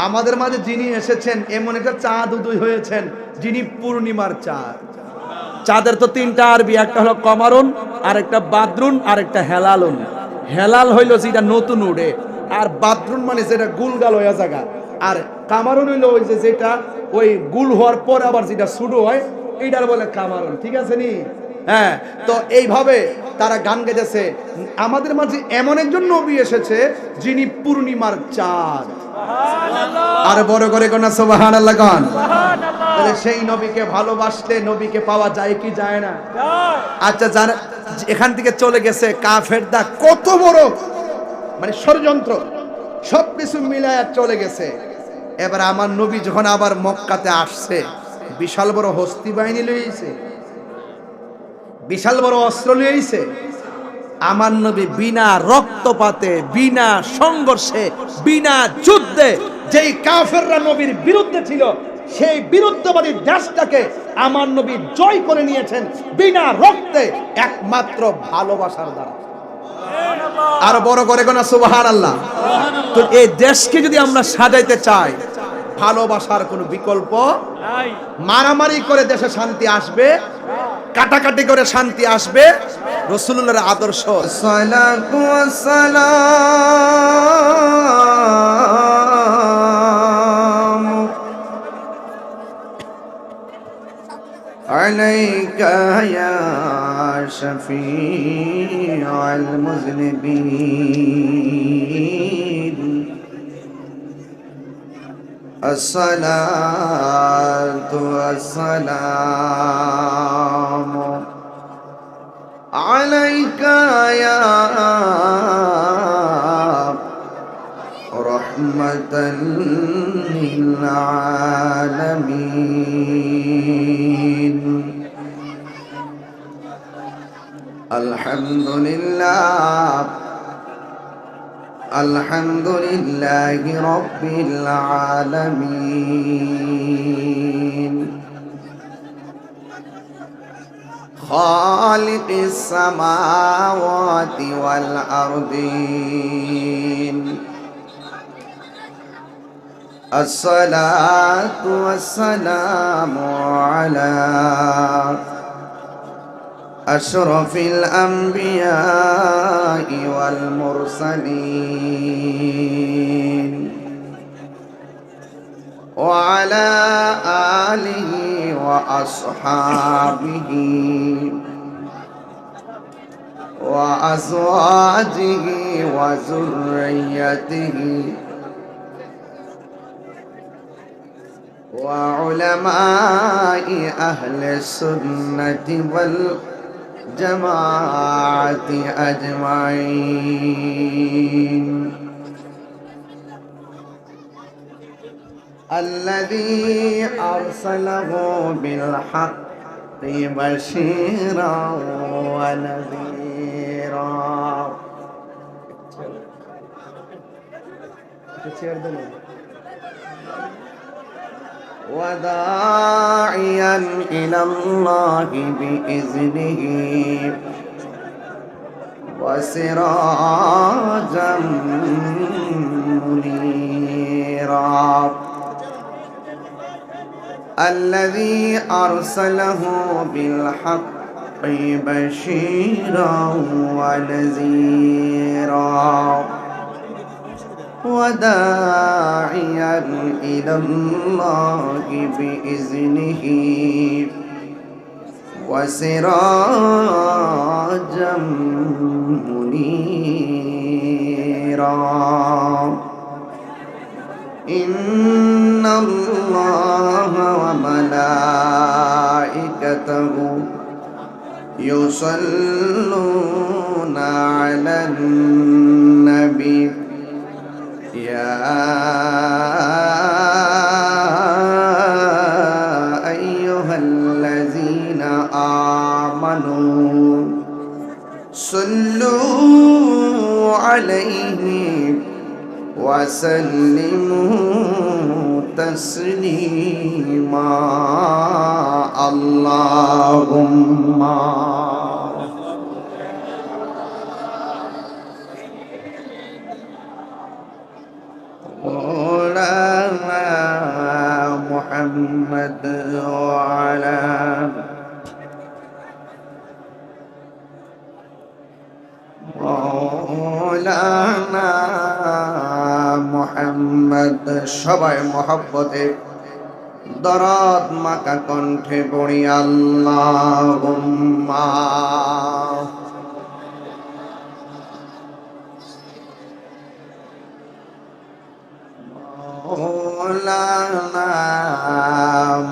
আমাদের মাঝে যিনি এসেছেন এমন একটা চাঁদ উদয় হয়েছেন যিনি পূর্ণিমার চাঁদ। চাঁদের তো 3টা আরবি, একটা হলো কমারুন, আর একটা বাদরুন, আর একটা হেলালুন। হেলাল হইল যেটা নতুন উড়ে, আর বাদরুন মানে যেটা গুলগাল হয়ে জায়গা, আর কামারুন হইলো ওই যে যেটা ওই গুল হওয়ার পর আবার যেটা শুরু হয়, এইটার বলে কামারুন। ঠিক আছে নি? হ্যাঁ, তো এইভাবে তারা গান গেয়েছে, আমাদের মাঝে এমন একজন নবী এসেছে যিনি পূর্ণিমার চাঁদ। আর বড় করে কোন সুবহানাল্লাহ গান। তাহলে সেই নবীকে ভালোবাসলে নবীকে পাওয়া যায় কি যায় না? আচ্ছা, যারা এখান থেকে চলে গেছে কাফেরদা কত বড় মানে ষড়যন্ত্র, সবকিছু মিলায়া চলে গেছে। এবার আমার নবী যখন আবার মক্কাতে আসছে, বিশাল বড় হস্তি বাহিনী লইছে, বিশাল বড় অস্ত্র লইছে। আমার নবী বিনা রক্তপাতে, বিনা সংঘর্ষে, বিনা যুদ্ধে, যেই কাফেররা নবীর বিরুদ্ধে ছিল সেই বিরুদ্ধবাদী দেশটাকে আমার নবী জয় করে নিয়েছেন বিনা রক্তে, একমাত্র ভালোবাসার দ্বারা। আর বড় করে কোন সুবহানাল্লাহ। তো এই দেশকে যদি আমরা সাজাইতে চাই, ভালোবাসার কোনো বিকল্প নাই। মারামারি করে দেশে শান্তি আসবে, কাটাকাটি করে শান্তি আসবে? রাসূলুল্লাহর আদর্শ। সালাতু ওয়াসসালাম আলাইকা ইয়া শাফিউল মুযনিবিন। আসসালাতু ওয়াসসালামু আলাইকা ইয়া রাহমাতাল লিল আলামিন। আলহামদুলিল্লাহ আলহামদুলিল্লাহি রাব্বিল আলামিন। খালিকিস সামাওয়াতি ওয়াল আরদিন। আসসালাতু ওয়াসসালামু আলা আশরাফিল আমবিয়াই ওয়াল মুরসালিন ওয়া আলা আলিহি ওয়া আসহাবিহি ওয়া আজওয়াজিহি ওয়া যুররিয়াতিহি ওয়া উলামাই আহলিস সুন্নাতি ওয়াল জামাআতি আজমাইন। الذي أرسله بالحق بشيرا ونذيرا وداعيا إلى الله بإذنه وسراجا منيرا. الذي أرسله بالحق بشيرا ونذيرا وداعيا إلى الله بإذنه وسراجا منيرا. إن الله وملائكته يصلون على النبي يا أيها الذين آمنوا صلوا عليه وسلموا تسليما. اللهم مولانا محمد وعلى مولانا محمد সবাই মহব্বতে দরদ মাকা কণ্ঠে পড়ি আল্লাহুম্মা مولانا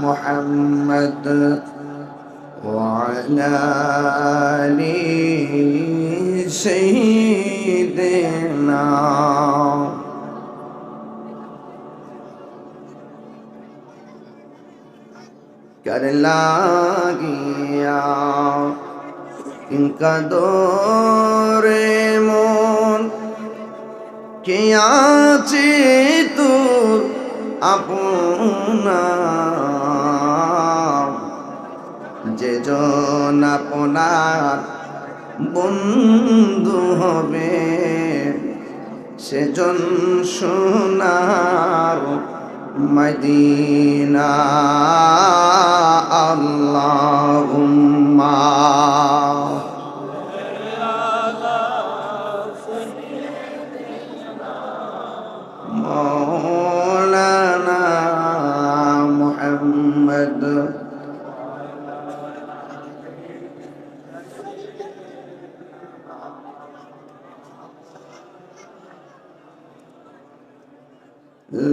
محمد وعلى آل سيدنا कर লাগিয়া কাঁদরে মন কে আছে তোর আপনা যে জন আপনার বন্ধু হবে সেজন সোনার মদিনা আল্লাহুম্মা মৌলানা মুহাম্মদ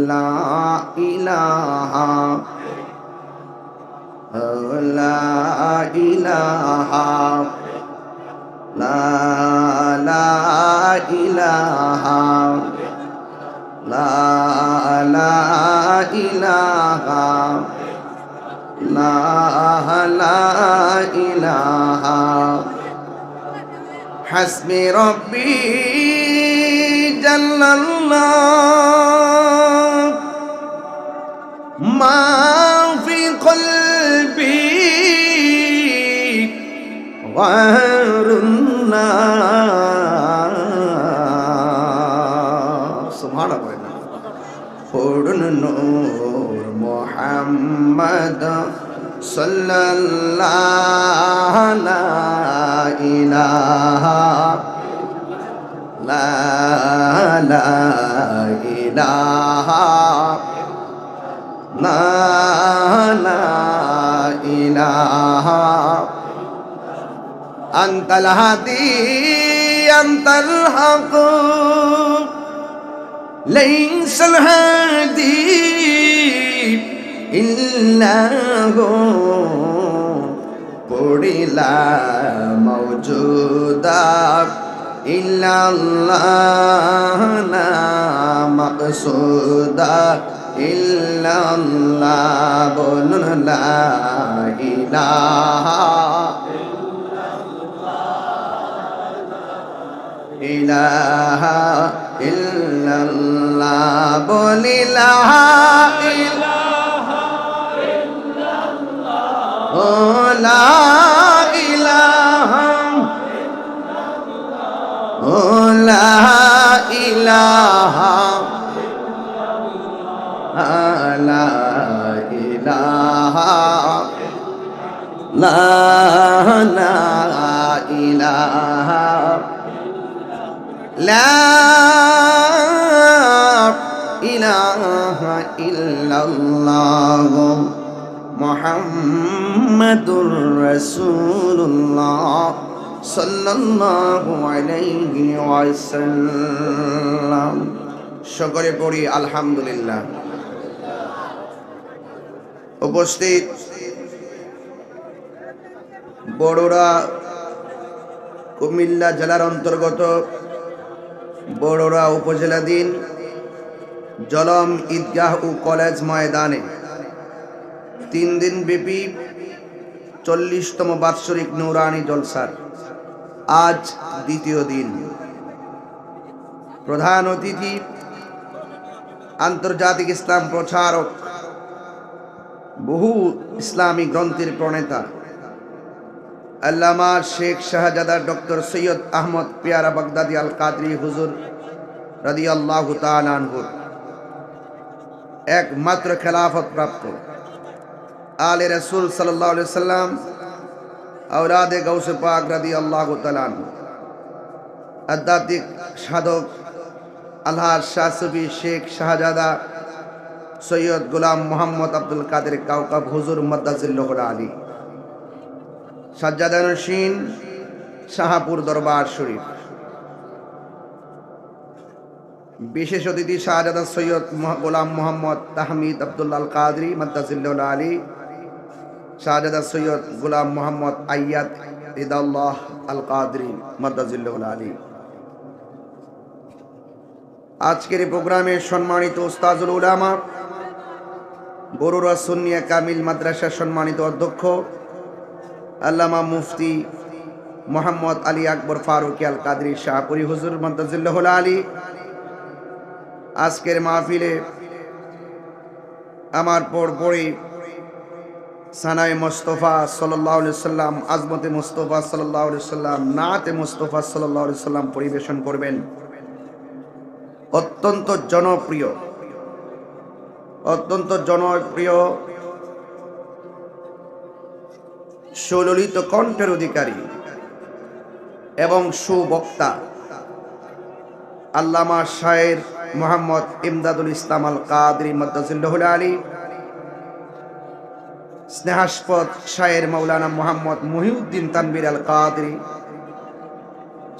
লা ইলাহা লা ইলাহা লা ইলাহা লা ইলাহা লা ইলাহা হাসবি রব্বি জাল্লাল্লাহ মা ফি কলবি গয়রুল্লাহ সুবহানাল্লাহ পূর্ণ নূর মুহাম্মদ সাল্লাল্লাহু লা ইলাহা লা ইলাহা লা ইলাহা আনতাল হাদি আনতাল হক লাইসাল হাদি ইল্লাহু পড়িলা মওজুদা ইল্লাল্লাহ লা মাকসুদা ইল্লাল্লাহ বলুন লা ইলাহা ইলাহা ইল্লাল্লাহ বলি লা ইলাহা ইল্লাল্লাহ ও লা ইলাহা ও লা ইলাহা লা ইলাহা লা ইলাহা লা ইলাহা ইল্লাল্লাহ মুহাম্মাদুর রাসূলুল্লাহ সাল্লাল্লাহু আলাইহি ওয়াসাল্লাম। সকলে পড়ি আলহামদুলিল্লাহ। উপস্থিত বড়রা কুমিল্লা জেলার অন্তর্গত বড়রা উপজেলাধীন জলম ঈদগাহ ও কলেজ ময়দানে 3 দিন ব্যাপী 40তম বাৎসরিক নুরানি জলসার আজ দ্বিতীয় দিন। প্রধান অতিথি আন্তর্জাতিক ইসলাম প্রচারক, বহু ইসলামী গ্রন্থের প্রণেতা আল্লামা শেখ শাহজাদা ডক্টর সৈয়দ আহমদ পেয়ারা বাগদাদি আল কাদরি হুজুর রাদিয়াল্লাহু তাআলা আনহু, একমাত্র খেলাফত প্রাপ্ত আলে রাসূল সাল্লাল্লাহু আলাইহি সাল্লাম আওলাদে গাউসে পাক রাদিয়াল্লাহু তাআলা আনহু, আধ্যাত্মিক সাধক আলহাজ শাহ সুফি শেখ শাহজাদা সৈয়দ গোলাম মোহাম্মদ আব্দুল কাদের কাউকাব হুজুর মাদ্দাজিল্লাহুল আলী, সাজ্জাদা নশীন শাহপুর দরবার শরীফ, বিশেষ অতিথি শাহজাদা সৈয়দ গোলাম মোহাম্মদ তাহমিদ আব্দুল্লাহ আল কাদরি মাদ্দাজিল্লাহুল আলী, শাহজাদা সৈয়দ গোলাম মোহাম্মদ আয়াদ ইদাল্লাহ আল কাদরি মাদ্দাজিল্লাহুল আলী। আজকের এই প্রোগ্রামে সম্মানিত উস্তাজুল উলামা, বরুড়া সুন্নিয়া কামিল মাদ্রাসার সম্মানিত অধ্যক্ষ আল্লামা মুফতি মোহাম্মদ আলী আকবর ফারুকি আল কাদরি শাহপুরী হুজুর মাদ্দাজিল্লাহুল আলী, আজকের মাহফিলে আমার পরপরই সানায়ে মুস্তাফা সাল্লাল্লাহু আলাইহি সাল্লাম, আজমতে মুস্তাফা সাল্লাল্লাহু আলাইহি সাল্লাম, নাতে মুস্তাফা সাল্লাল্লাহু আলাইহি সাল্লাম পরিবেশন করবেন। অত্যন্ত জনপ্রিয় সুললিত কণ্ঠের অধিকারী এবং সুবক্তা আল্লামা শায়ের মোহাম্মদ ইমদাদুল ইসলাম আল কাদরি মাদ্দাজিল্লাহুল আলী, স্নেহাস্পদ শায়ের মাওলানা মোহাম্মদ মহিউদ্দিন তানবীর আল কাদরি,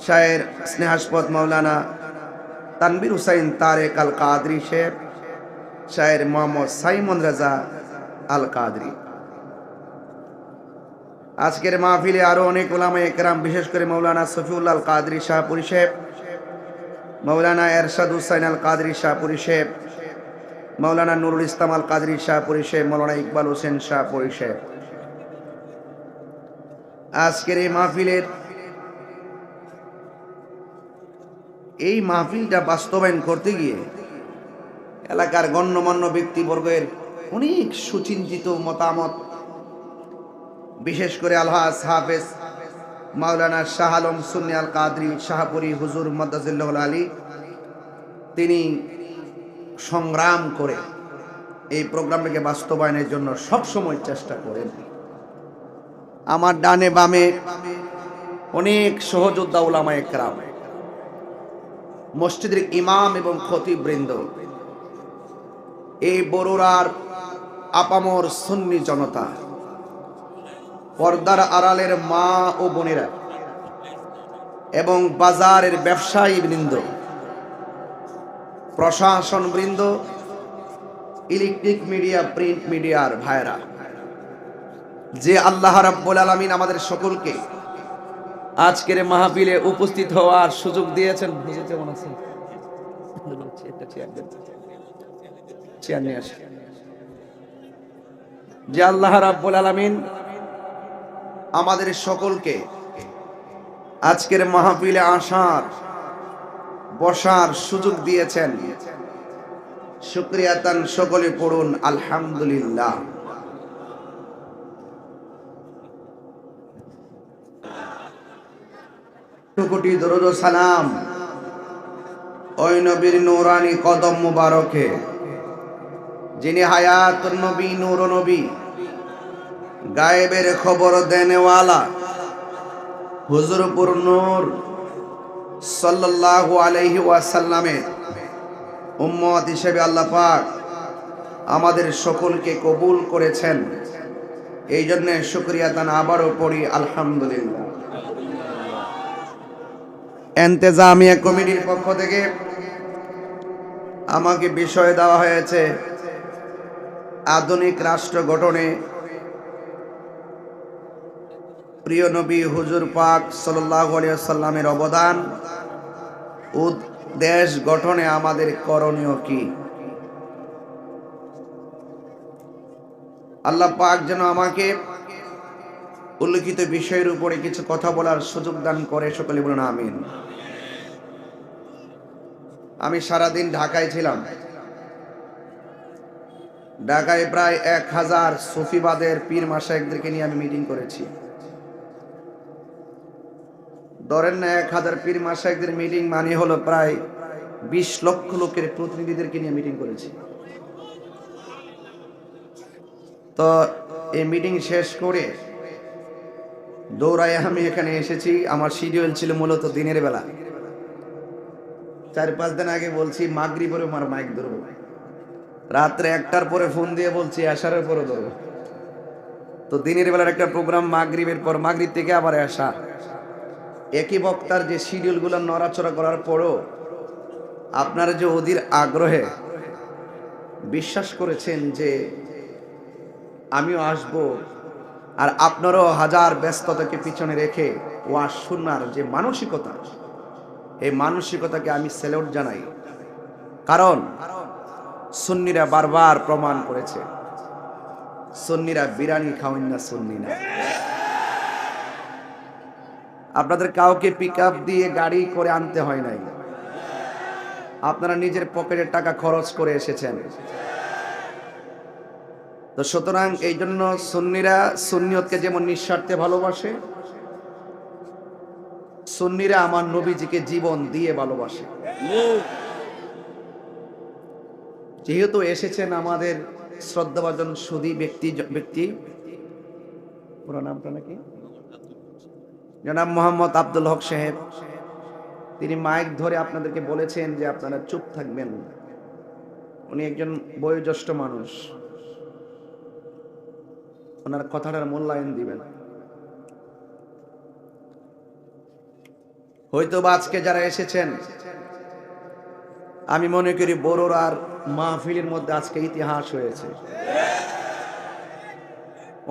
শায়ের স্নেহাস্পদ মাওলানা তানবীর হুসাইন তারেক আল কাদরি সাহেব, শায়ের মোহাম্মদ সাইমন রাজা আল কাদরি। আজকের মাহফিলে আরো অনেক উলামায়ে কেরাম, বিশেষ করে মাওলানা সফিউল্লাহ আল কাদরি শাহপুরী সাহেব, মাওলানা এরশাদ হুসাইন আল কাদরি শাহপুরী সাহেব, মাওলানা নুরুল ইসলাম আল কাদরি শাহপুরী সাহেব, মাওলানা ইকবাল হোসেন শাহপুরী সাহেব। আজকের এই মাহফিলটা বাস্তবায়ন করতে গিয়ে এলাকার গণ্যমান্য ব্যক্তিবর্গের অনেক সুচিন্তিত মতামত, বিশেষ করে আলহাজ হাফেজ মাওলানা শাহ আলম সুন্নি আল কাদরি শাহপুরী হুজুর মাদ্দাজিল্লাহুল আলী, তিনি সংগ্রাম করে এই প্রোগ্রামটাকে বাস্তবায়নের জন্য সবসময় চেষ্টা করেন। আমার ডানে বামে অনেক সহযোদ্ধা উলামায়ে কেরাম, মসজিদের ইমাম এবং খতিব বৃন্দ, এই বরুড়ার আপামর সুন্নি জনতা, পর্দার আড়ালের মা ও বোনেরা এবং বাজারের ব্যবসায়ী বৃন্দ, প্রশাসন বৃন্দ, ইলেকট্রিক মিডিয়া, প্রিন্ট মিডিয়ার ভাইরা, যে আল্লাহ রাব্বুল আলামিন আমাদের সকলকে আজকের মাহফিলে উপস্থিত হওয়ার সুযোগ দিয়েছেন। কেমন আছেন? যে আল্লাহ রাব্বুল আলামিন আমাদের সকলকে আজকের মাহফিলে আসার বসার সুযোগ দিয়েছেন, শুকরিয়াতান সকলে পড়ুন আলহামদুলিল্লাহ। কোটি দরুদ ও সালাম ওই নবীর নূরানি কদম মুবারকে, যিনি হায়াতুন নবী, নূর নবী, গায়েবের খবর দেনেওয়ালা, হুজুরপুর নূর সাল্লাল্লাহু আলাইহি ওয়াসাল্লামের উম্মত হিসেবে আল্লাহ পাক আমাদের সকলকে কবুল করেছেন। এই জন্য শুকরিয়া তান আবারও পড়ি আলহামদুলিল্লাহ। ইন্তেজামিয়া কমিটির পক্ষ থেকে আমাকে বিষয় দেওয়া হয়েছে আধুনিক রাষ্ট্র গঠনে প্রিয় নবী হুজুর পাক সাল্লাল্লাহু আলাইহি ওয়াসাল্লামের অবদান ও দেশ গঠনে আমাদের করণীয় কি। আল্লাহ পাক যেন আমাকে উল্লেখিত বিষয়ের উপরে কিছু কথা বলার সুযোগ দান করে, সকলে বলুন আমিন। আমি সারাদিন ঢাকায় ছিলাম। ঢাকায় প্রায় 1000 সুফিবাদের পীর মাশায়েখদেরকে নিয়ে আমি মিটিং করেছি। ধরেন না 1000 পীর মাশায়েখদের মিটিং মানে হলো প্রায় 20 লক্ষ লোকের প্রতিনিধিদেরকে নিয়ে মিটিং করেছি। তো এই মিটিং শেষ করে দৌড়ায় আমি এখানে এসেছি। আমার শিডিউল ছিল মূলত দিনের বেলা। 4-5 দিন আগে বলছি মাগরিবের আমার মাইক ধরবো, রাত্রে 1টার পরে ফোন দিয়ে বলছি আশারের পরে ধরবো। তো দিনের বেলার একটা প্রোগ্রাম, মাগরিবের পর, মাগরিব থেকে আবার আসা, একই বক্তার যে শিডিউলগুলো নড়াচড়া করার পরও আপনারা যে অধীর আগ্রহে বিশ্বাস করেছেন যে আমিও আসব, আর আপনারও হাজার ব্যস্ততাকে পিছনে রেখে ওয়াজ শোনার যে মানসিকতা, এই মানসিকতাকে আমি স্যালুট জানাই। কারণ সুন্নিরা বারবার প্রমাণ করেছে সুন্নিরা বিরিয়ানি খাওয়েন না, সুন্নি না। আপনাদের কাউকে পিক আপ দিয়ে গাড়ি করে আনতে হয় নাই, আপনারা নিজের পকেটের টাকা খরচ করে এসেছেন। তো সুতরাং এই জন্য সুন্নিরা সুন্নিয়তকে যেমন নিঃস্বার্থে ভালোবাসে, সুন্নিরা আমার নবীজিকে জীবন দিয়ে ভালোবাসে। যেহেতু এসেছেন আমাদের শ্রদ্ধাভাজন সুধী ব্যক্তি, পুরো নামটা নাকি জনাব মোহাম্মদ আব্দুল হক সাহেব, তিনি মাইক ধরে আপনাদেরকে বলেছেন যে আপনারা চুপ থাকবেন। উনি একজন বয়োজ্যেষ্ঠ মানুষ, ওনার কথাটার মূল্যায়ন দিবেন। হয়তো বা আজকে যারা এসেছেন, আমি মনে করি বড়োর আর মাহফিলের মধ্যে আজকে ইতিহাস হয়েছে।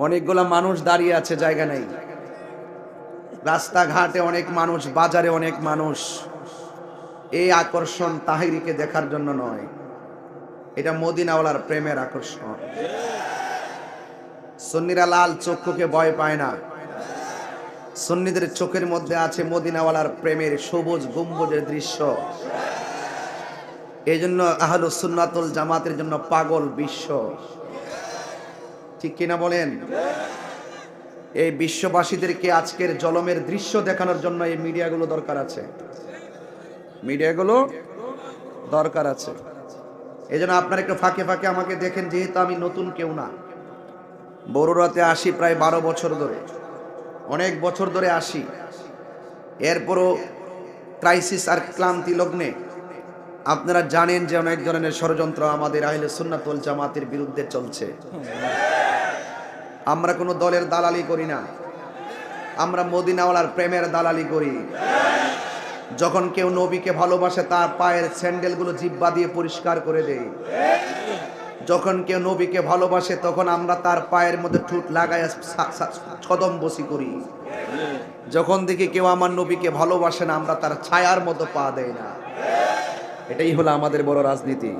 অনেকগুলা মানুষ দাঁড়িয়ে আছে, জায়গা নেই। রাস্তাঘাটে অনেক মানুষ, বাজারে অনেক মানুষ। এই আকর্ষণ তাহিরিকে দেখার জন্য নয়, এটা মদিনাওয়ালার প্রেমের আকর্ষণ। সুন্নিরা লাল চক্ষুকে ভয় পায় না, সুন্নিদের চোখের মধ্যে আছে মদিনাওয়ালার প্রেমের সবুজ গম্বুজের দৃশ্য। এই জন্য আহলুস সুন্নাতুল জামাতের জন্য পাগল বিশ্ব, ঠিক কিনা বলেন? এই বিশ্ববাসীদেরকে আজকের জলমের দৃশ্য দেখানোর জন্য এই মিডিয়াগুলো দরকার আছে, মিডিয়াগুলো দরকার আছে। এই জন্য আপনারা একটু ফাঁকে ফাঁকে আমাকে দেখেন, যেহেতু আমি নতুন কেউ না, বড়ুরাতে আসি প্রায় 12 বছর ধরে, অনেক বছর ধরে আসি। এরপরও ক্রাইসিস আর ক্লান্তি লগ্নে আপনারা জানেন যে অনেক ধরনের ষড়যন্ত্র আমাদের আহলে সুন্নাত ওয়াল জামাতের বিরুদ্ধে চলছে। আমরা কোনো দলের দালালি করি না, আমরা মদিনাওয়ালার প্রেমের দালালি করি। যখন কেউ নবীকে ভালোবাসে, তার পায়ের স্যান্ডেলগুলো জিহ্বা দিয়ে পরিষ্কার করে দেয়। যখন কেউ নবীকে ভালোবাসে, তখন আমরা তার পায়ের মধ্যে ঠোঁট লাগায় কদম বসি করি। যখন দেখি কেউ আমার নবীকে ভালোবাসে না, আমরা তার ছায়ার মতো পা দেই না। এটাই হলো আমাদের বড় রাজনীতি।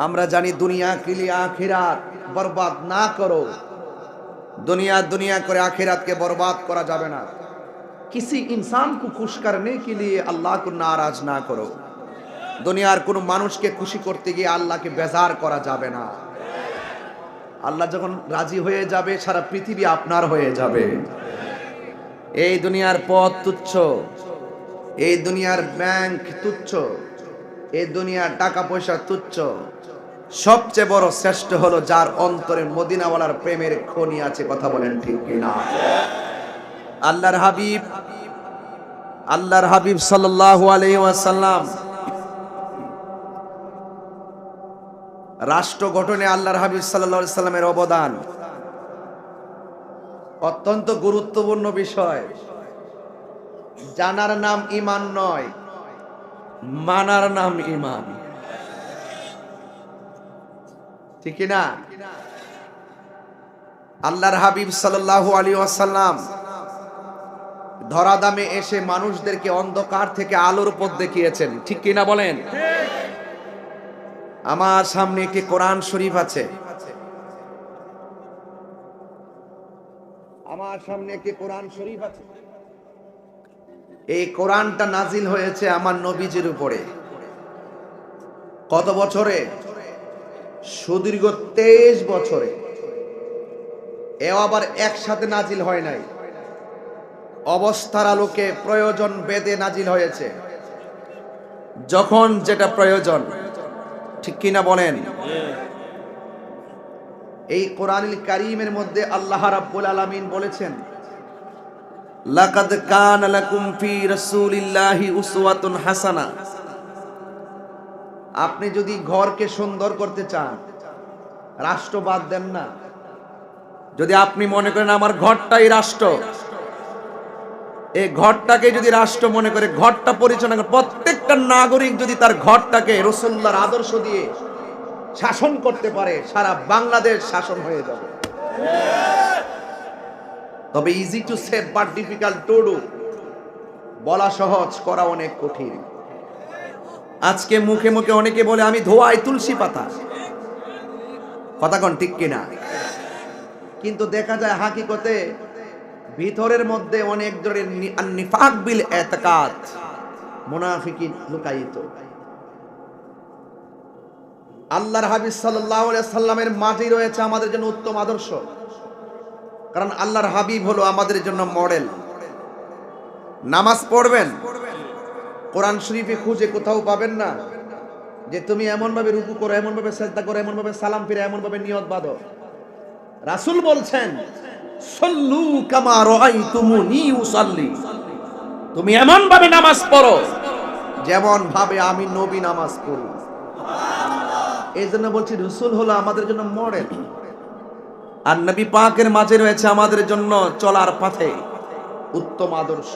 আমরা জানি দুনিয়া के लिए आखिरात बर्बाद ना करो, दुनिया করে আখিরাতকে বরবাদ করা যাবে না। किसी इंसान को खुश करने के लिए अल्लाह को नाराज ना करो, দুনিয়ার কোন মানুষকে খুশি করতে গিয়ে আল্লাহকে বেজার করা যাবে না। আল্লাহ যখন রাজি হয়ে যাবে, সারা পৃথিবী আপনার হয়ে যাবে। এই দুনিয়ার পথ তুচ্ছ, এই দুনিয়ার ব্যাংক তুচ্ছ, এই দুনিয়ার টাকা পয়সা তুচ্ছ। সবচেয়ে বড় শ্রেষ্ঠ হলো যার অন্তরে মদিনাওয়ালার প্রেমের খনি আছে। কথা বলেন ঠিক কিনা? আল্লাহর হাবিব সাল্লাল্লাহু আলাইহি ওয়াসাল্লাম রাষ্ট্র গঠনে আল্লাহর হাবিব সাল্লাল্লাহু আলাইহি সাল্লামের অবদান অত্যন্ত গুরুত্বপূর্ণ বিষয়। জানার নাম ঈমান নয়, মানার নাম ঈমান, ঠিক না? আল্লাহর হাবিব সাল্লাল্লাহু আলাইহি ওয়াসাল্লাম ধরাধামে এসে মানুষদেরকে অন্ধকার থেকে আলোর পথ দেখিয়েছেন, ঠিক কিনা বলেন? আমার সামনে একটি কোরআন শরীফ আছে, আমার সামনে একটি কোরআন শরীফ আছে। এই কোরআনটা নাজিল হয়েছে আমার নবীজির উপরে। কত বছরে? সুদীর্ঘ 23 বছরে। এও আবার একসাথে নাজিল হয় নাই, অবস্থার আলোকে প্রয়োজন বেদে নাজিল হয়েছে, যখন যেটা প্রয়োজন, ঠিক কিনা বলেন? এই কোরআনুল কারীমের মধ্যে আল্লাহ রাব্বুল আলামিন বলেছেন, লাকাদ কানা লাকুম ফি রাসূলিল্লাহি উসওয়াতুন হাসানা। আপনি যদি ঘরকে সুন্দর করতে চান, রাষ্ট্র বাদ দেন না। যদি আপনি মনে করেন আমার ঘরটাই রাষ্ট্র, এই ঘরটাকে যদি রাষ্ট্র মনে করে, ঘরটা পরিচালনা করে, প্রত্যেকটা নাগরিক যদি তার ঘরটাকে রাসূলুল্লাহর আদর্শ দিয়ে শাসন করতে পারে, সারা বাংলাদেশ শাসন হয়ে যাবে। তবে easy to say but difficult to do, বলা সহজ, করা অনেক কঠিন। আজকে মুখে মুখে অনেকে বলে আমি ধোয়াই তুলসী পাতা, কথা কোন ঠিক কিনা? কিন্তু দেখা যায় হাকিকতে ভিতরের মধ্যে অনেক জনের নিফাক বিল এতকাদ, মুনাফিকি লুকায়িত। আল্লাহর হাবিব সাল্লাল্লাহু আলাইহি সাল্লামের মাঝেই রয়েছে আমাদের জন্য উত্তম আদর্শ, কারণ আল্লাহর হাবিব হলো আমাদের জন্য মডেল। নামাজ পড়বেন, কোরআন শরীফে খুঁজে কোথাও পাবেন না যে তুমি এমন ভাবে রুকু করো, এমন ভাবে সিজদা করো, এমন ভাবে সালাম ফিরে, এমন ভাবে নিয়ত বাঁধো। রাসূল বলছেন সল্লু কামা রাআইতুমুনি উসাল্লি, তুমি এমন ভাবে নামাজ পড়ো যেমন ভাবে আমি নবী নামাজ পড়ি। এই জন্য বলছি রাসূল হলো আমাদের জন্য মডেল, আর নবী পাকের মাঝে রয়েছে আমাদের জন্য চলার পথে উত্তম আদর্শ।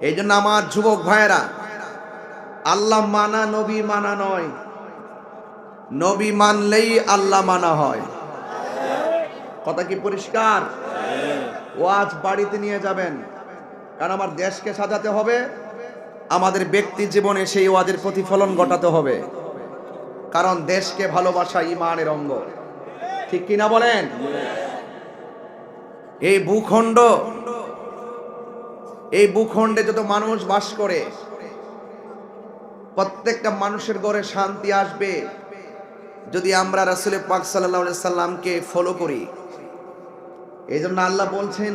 এই জন্য আমার যুবক ভাইয়েরা, আল্লাহ মানা নবী মানা নয়, নবী মানলেই আল্লাহ মানা হয়। কথা কি পরিষ্কার? ওয়াজ বাড়িতে নিয়ে যাবেন, কারণ আমার দেশকে সাজাতে হবে, আমাদের ব্যক্তি জীবনে সেই ওয়াজের প্রতিফলন ঘটাতে হবে, কারণ দেশকে ভালোবাসা ঈমানের অঙ্গ। ঠিক কিনা বলেন? এই ভূখণ্ডে যত মানুষ বাস করে, প্রত্যেকটা মানুষের ঘরে শান্তি আসবে যদি আমরা রাসূল পাক সাল্লাল্লাহু আলাইহি সাল্লামকে ফলো করি। এই জন্য আল্লাহ বলছেন,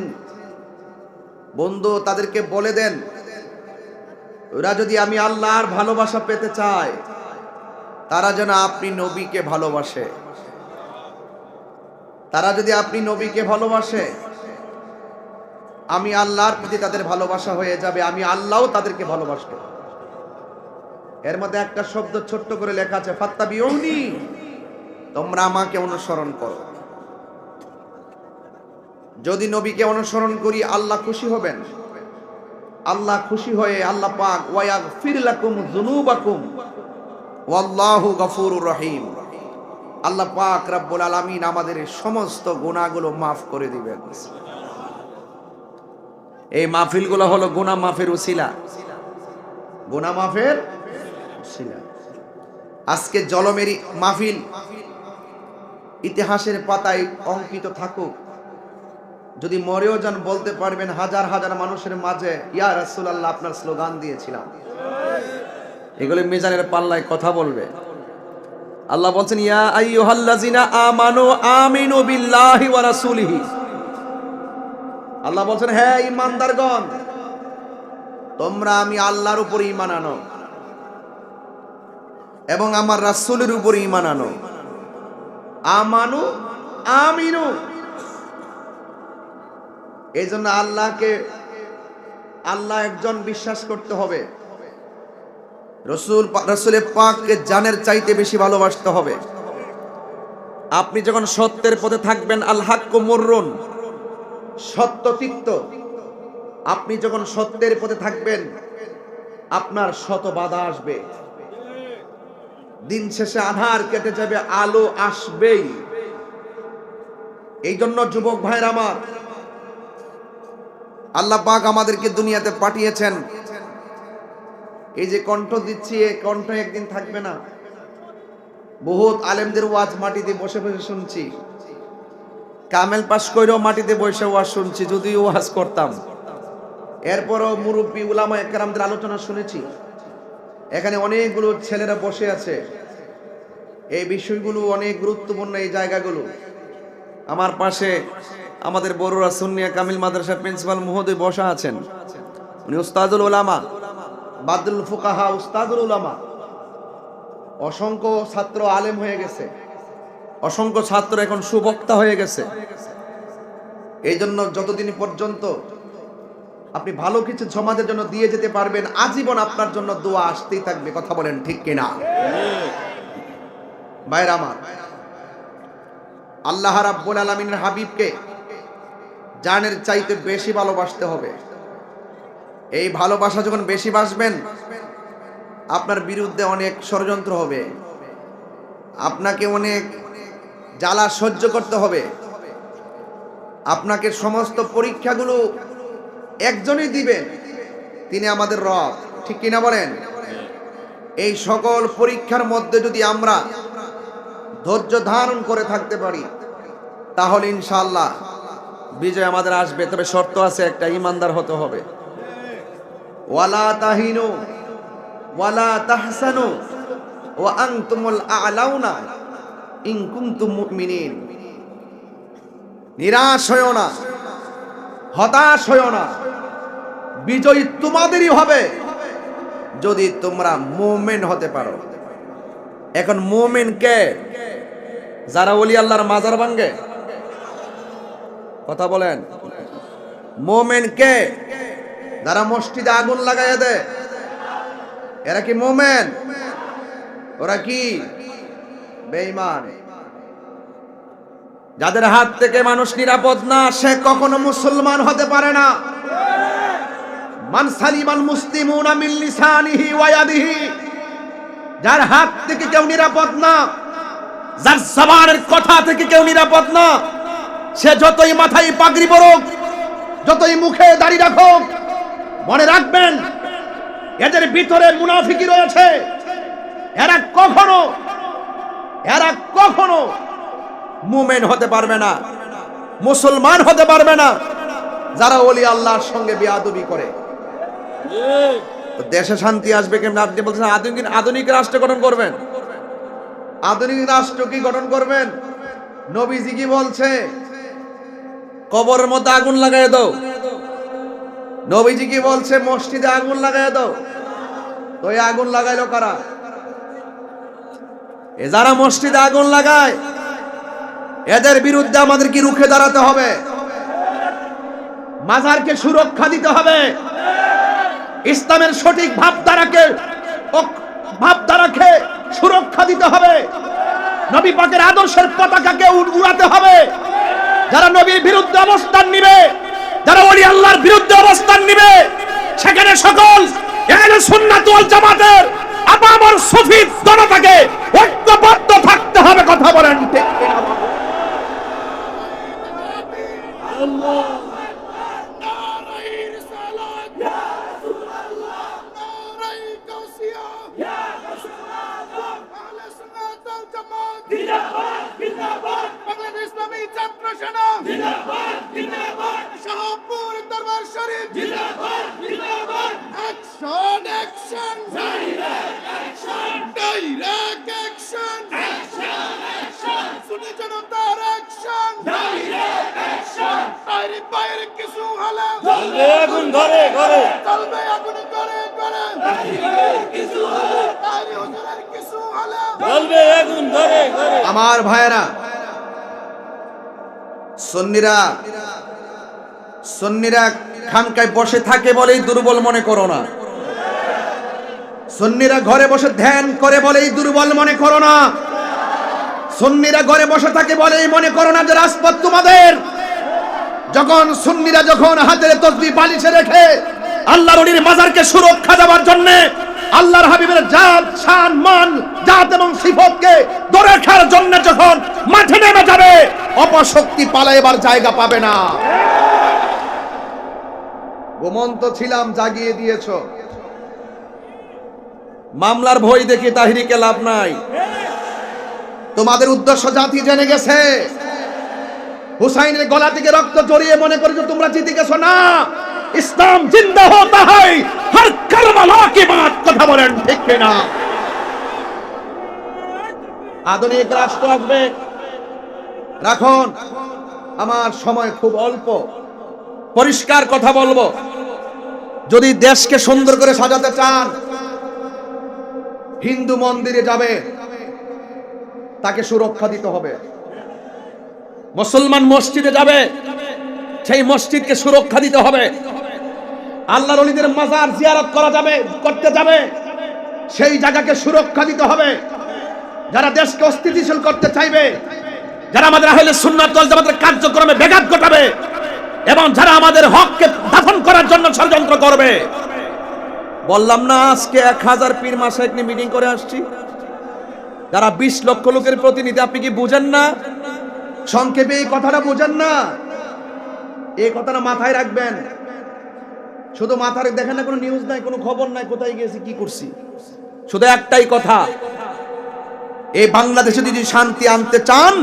বন্ধু তাদেরকে বলে দেন, ওরা যদি আমি আল্লাহর ভালোবাসা পেতে চায়, তারা যেন আপনি নবীকে ভালোবাসে। তারা যদি আপনি নবীকে ভালোবাসে, আমি আল্লাহর প্রতি তাদের ভালোবাসা হয়ে যাবে, আমি আল্লাহও তাদেরকে ভালোবাসবো। এর মধ্যে একটা শব্দ ছোট্ট করে লেখা আছে, ফাত্তাবিউনি, তোমরা আমাকে অনুসরণ করো। যদি নবীকে অনুসরণ করি আল্লাহ খুশি হবেন। আল্লাহ খুশি হয়ে আল্লাহ পাক ওয়ায়াগফির লাকুম যুনুবাকুম ওয়াল্লাহু গফুরুর রহিম, আল্লাহ পাক রব্বুল আলামিন আমাদের সমস্ত গুনাহগুলো মাফ করে দিবেন। এই মাহফিলগুলো হলো গুনাহ মাফের উসিলা, গুনাহ মাফের উসিলা। আজকে জলমেরি মাহফিল ইতিহাসের পাতায় অঙ্কিত থাকুক, যদি মরেও যান বলতে পারবেন হাজার হাজার মানুষের মাঝে ইয়া রাসূলুল্লাহ আপনার স্লোগান দিয়েছিলাম। এগুলো মিজানের পাল্লায় কথা বলবে। আল্লাহ বলছেন ইয়া আইয়ুহাল্লাযিনা আমানু আমিনু বিল্লাহি ওয়া রাসূলিহি, আল্লাহ বলছেন হ্যাঁ ঈমানদারগণ, তোমরা আমি আল্লাহর উপর ঈমান আনো এবং আমার রাসূলের উপর ঈমান আনো। আমানু আমিনু, এই জন্য আল্লাহ একজন বিশ্বাস করতে হবে, রাসূলের পাককে জানের চাইতে বেশি ভালোবাসতে হবে। আপনি যখন সত্যের পথে থাকবেন, আল হাক্কু মুররুন, সত্য তিক্ত। আপনি যখন সত্যের পথে থাকবেন আপনার শত বাধা আসবে, দিন শেষে আধার কেটে যাবে, আলো আসবেই। এই জন্য যুবক ভাইরা আমার, আল্লাহ পাক আমাদেরকে দুনিয়াতে পাঠিয়েছেন। এই যে কণ্ঠ দিচ্ছি, এই কণ্ঠ একদিন থাকবে না। বহুত আলেমদের ওয়াজ মাটিতে বসে বসে শুনছি, কামেল পাশ কইরও মাটিতে বসে ওয়াজ শুনছি, যদিও ওয়াজ করতাম। এরপরও মুরব্বী উলামা একরামদের আলোচনা শুনেছি। এখানে অনেকগুলো ছেলেরা বসে আছে, এই বিষয়গুলো অনেক গুরুত্বপূর্ণ। এই জায়গাগুলো আমার পাশে আমাদের বড়রা সুন্নিয়া কামিল মাদ্রাসার প্রিন্সিপাল মহোদয় বসা আছেন, উনি উস্তাদুল উলামা, বাদুল ফুকাহা, উস্তাদুল উলামা। অসংখ্য ছাত্র আলেম হয়ে গেছে, অসংখ্য ছাত্র এখন সুবক্তা হয়ে গেছে। এই জন্য যতদিন পর্যন্ত আপনি ভালো কিছু সমাজের জন্য দিয়ে যেতে পারবেন, আজীবন আপনার জন্য দোয়া আসতেই থাকবে। কথা বলেন ঠিক কিনা? ভাইরা আমার, আল্লাহ রাব্বুল আলামিনের হাবিবকে জানের চাইতে বেশি ভালোবাসতে হবে। এই ভালোবাসা যখন বেশি বাসবেন, আপনার বিরুদ্ধে অনেক ষড়যন্ত্র হবে, আপনাকে অনেক জ্বালা সহ্য করতে হবে। আপনাকে সমস্ত পরীক্ষাগুলো একজনই দিবেন, তিনি আমাদের রব। ঠিক কিনা বলেন? এই সকল পরীক্ষার মধ্যে যদি আমরা ধৈর্য ধারণ করে থাকতে পারি, তাহলে ইনশাআল্লাহ বিজয় আমাদের আসবে। তবে শর্ত আছে একটা, ইমানদার হতে হবে। ওয়ালা তাহিনু ওয়ালা তাহসানু ওয়া আনতুমুল আ'লাউনা ইন কুনতুম মুমিনিন। নিরাশ হয়ো না, হতাশ হয়ো না, বিজয় তোমাদেরই হবে যদি তোমরা মুমিন হতে পারো। এখন মুমিন কে? যারা ওলি আল্লাহর মাজার ভাঙে? কথা বলেন। মুমিন কে? যারা মসজিদে আগুন লাগাইয়া দেয়, এরা কি মুমিন? ওরা কি বেঈমান? যাদের হাত থেকে মানুষ নিরাপদ না, সে কখনো মুসলমান হতে পারে না। মান সালিমাল মুসলিমুনা মিন লিসানিহি ওয়া ইয়াদিহি, যার হাত থেকে কেউ নিরাপদ না, যার জবানের কথা থেকে কেউ নিরাপদ না, সে যতই মাথায় পাগড়ি পরুক, যতই মুখে দাড়ি রাখুক, মনে রাখবেন এদের ভিতরে মুনাফিকি রয়েছে। এরা কখনো মুমিন হতে পারবে না, মুসলমান হতে পারবে না, যারা ওলি আল্লাহর সঙ্গে বেয়াদবি করে। তো দেশে শান্তি আসবে কেমন? আপনি বলছেন আধুনিক রাষ্ট্র গঠন করবেন। আধুনিক রাষ্ট্র কি গঠন করবেন? নবীজি কি বলছে? কবরের মধ্যে আগুন লাগাই দাও। নবীজি কি বলছে? মসজিদে আগুন লাগাই দাও। তো এই আগুন লাগাইলো কারা? এ যারা মসজিদে আগুন লাগায়, এদের বিরুদ্ধে আমাদের কি রুখে দাঁড়াতে হবে? মাজারকে সুরক্ষা দিতে হবে। ইসলামের সঠিক ভাবধারাকে সুরক্ষা দিতে হবে। নবী পাকের আদর্শের পতাকাকে উড়াতে হবে। যারা নবীর বিরুদ্ধে অবস্থান নিবে, যারা ওলি আল্লাহর বিরুদ্ধে অবস্থান নিবে, সেখানে সকল এখানে সুন্নাত ওয়াল জামাতের আপামর সুফি জনতাকে ঐক্যবদ্ধ থাকতে হবে। কথা বলেন ঠিক কিনা? আল্লাহ নারায়ে রিসালাত ইয়া রাসূলুল্লাহ, নারায়ে গাউসিয়া ইয়া রাসূলুল্লাহ, আহলে সুন্নাত ওয়াল জামাত জিন্দাবাদ জিন্দাবাদ, বাংলাদেশ ইসলামী ছাত্র সেনা জিন্দাবাদ জিন্দাবাদ, শাহপুর দরবার শরীফ জিন্দাবাদ জিন্দাবাদ। Action action direct action, direct action action action, সুন্নি জনতার অ্যাকশন ডাইরেক্ট অ্যাকশন। বাইরে বাইরে কিছু হলে জ্বলবে আগুন ঘরে ঘরে, জ্বলবে আগুন ঘরে ঘরে। কিছু হলে বাইরে হুজুরের কিছু হলে জ্বলবে আগুন ঘরে ঘরে। আমার ভাইয়েরা, সুন্নিরা খানকায় বসে থাকে বলেই দুর্বল মনে করো না। সুন্নিরা ঘরে বসে ধ্যান করে বলেই দুর্বল মনে করো না। সুন্নিরা ঘরে বসে থাকে বলেই মনে করো না যে রাজপথ তোমাদের। সুন্নিরা যখন হাতের তসবিহ বালিশে রেখে আল্লাহর ওলির মাজারকে সুরক্ষা দেওয়ার জন্য, আল্লাহর হাবিবের জাত শান মান জাত এবং সিফতকে ধরে রাখার জন্য যখন মাঠে নেমে যাবে, অপশক্তি পালাইবার জায়গা পাবে না। ঘুমন্ত ছিলাম, জাগিয়ে দিয়েছো। মামলার ভয় দেখি তাহরিকে লাভ নাই। তোমাদের উদ্দেশ্য জাতি জেনে গেছে। হুসাইনের গলা থেকে রক্ত জড়িয়ে মনে করছো তোমরা জিতে গেছো। না, ইসলাম জিন্দা হতা হয় হর কারবালা কি বাত। কথা বলেন ঠিক কিনা? আধুনিক রাষ্ট্র আসবে। রাখুন, আমার সময় খুব অল্প, পরিষ্কার কথা বলবো। যদি দেশকে সুন্দর করে সাজাতে চান, হিন্দু মন্দিরে যাবে, তাকে সুরক্ষা দিতে হবে। মুসলমান মসজিদে যাবে, সেই মসজিদকে সুরক্ষা দিতে হবে। আল্লাহর ওলিদের মাজার জিয়ারত করতে যাবে, সেই জায়গাকে সুরক্ষা দিতে হবে। যারা দেশকে অস্থিতিশীল করতে চাইবে, যারা আমাদের আহলে সুন্নাত ওয়াল জামাতের কার্যক্রমে ব্যাঘাত ঘটাবে এবং যারা আমাদের হককে দাফন করার জন্য ষড়যন্ত্র করবে, বললাম না আজকে 1000 পীর মাশায়েখ নিয়ে মিটিং করে আসছি। যারা 20 লক্ষ লোকের প্রতিনিধি, আপনি কি বুঝেন না? সংক্ষেপে এই কথাটা বুঝেন না? এই কথাটা মাথায় রাখবেন। শুধু মাথায় দেখেন না, কোনো নিউজ নাই, কোনো খবর নাই, কোথায় গেছি কি করছি। শুধু একটাই কথা, এই বাংলাদেশে যদি শান্তি আনতে চান,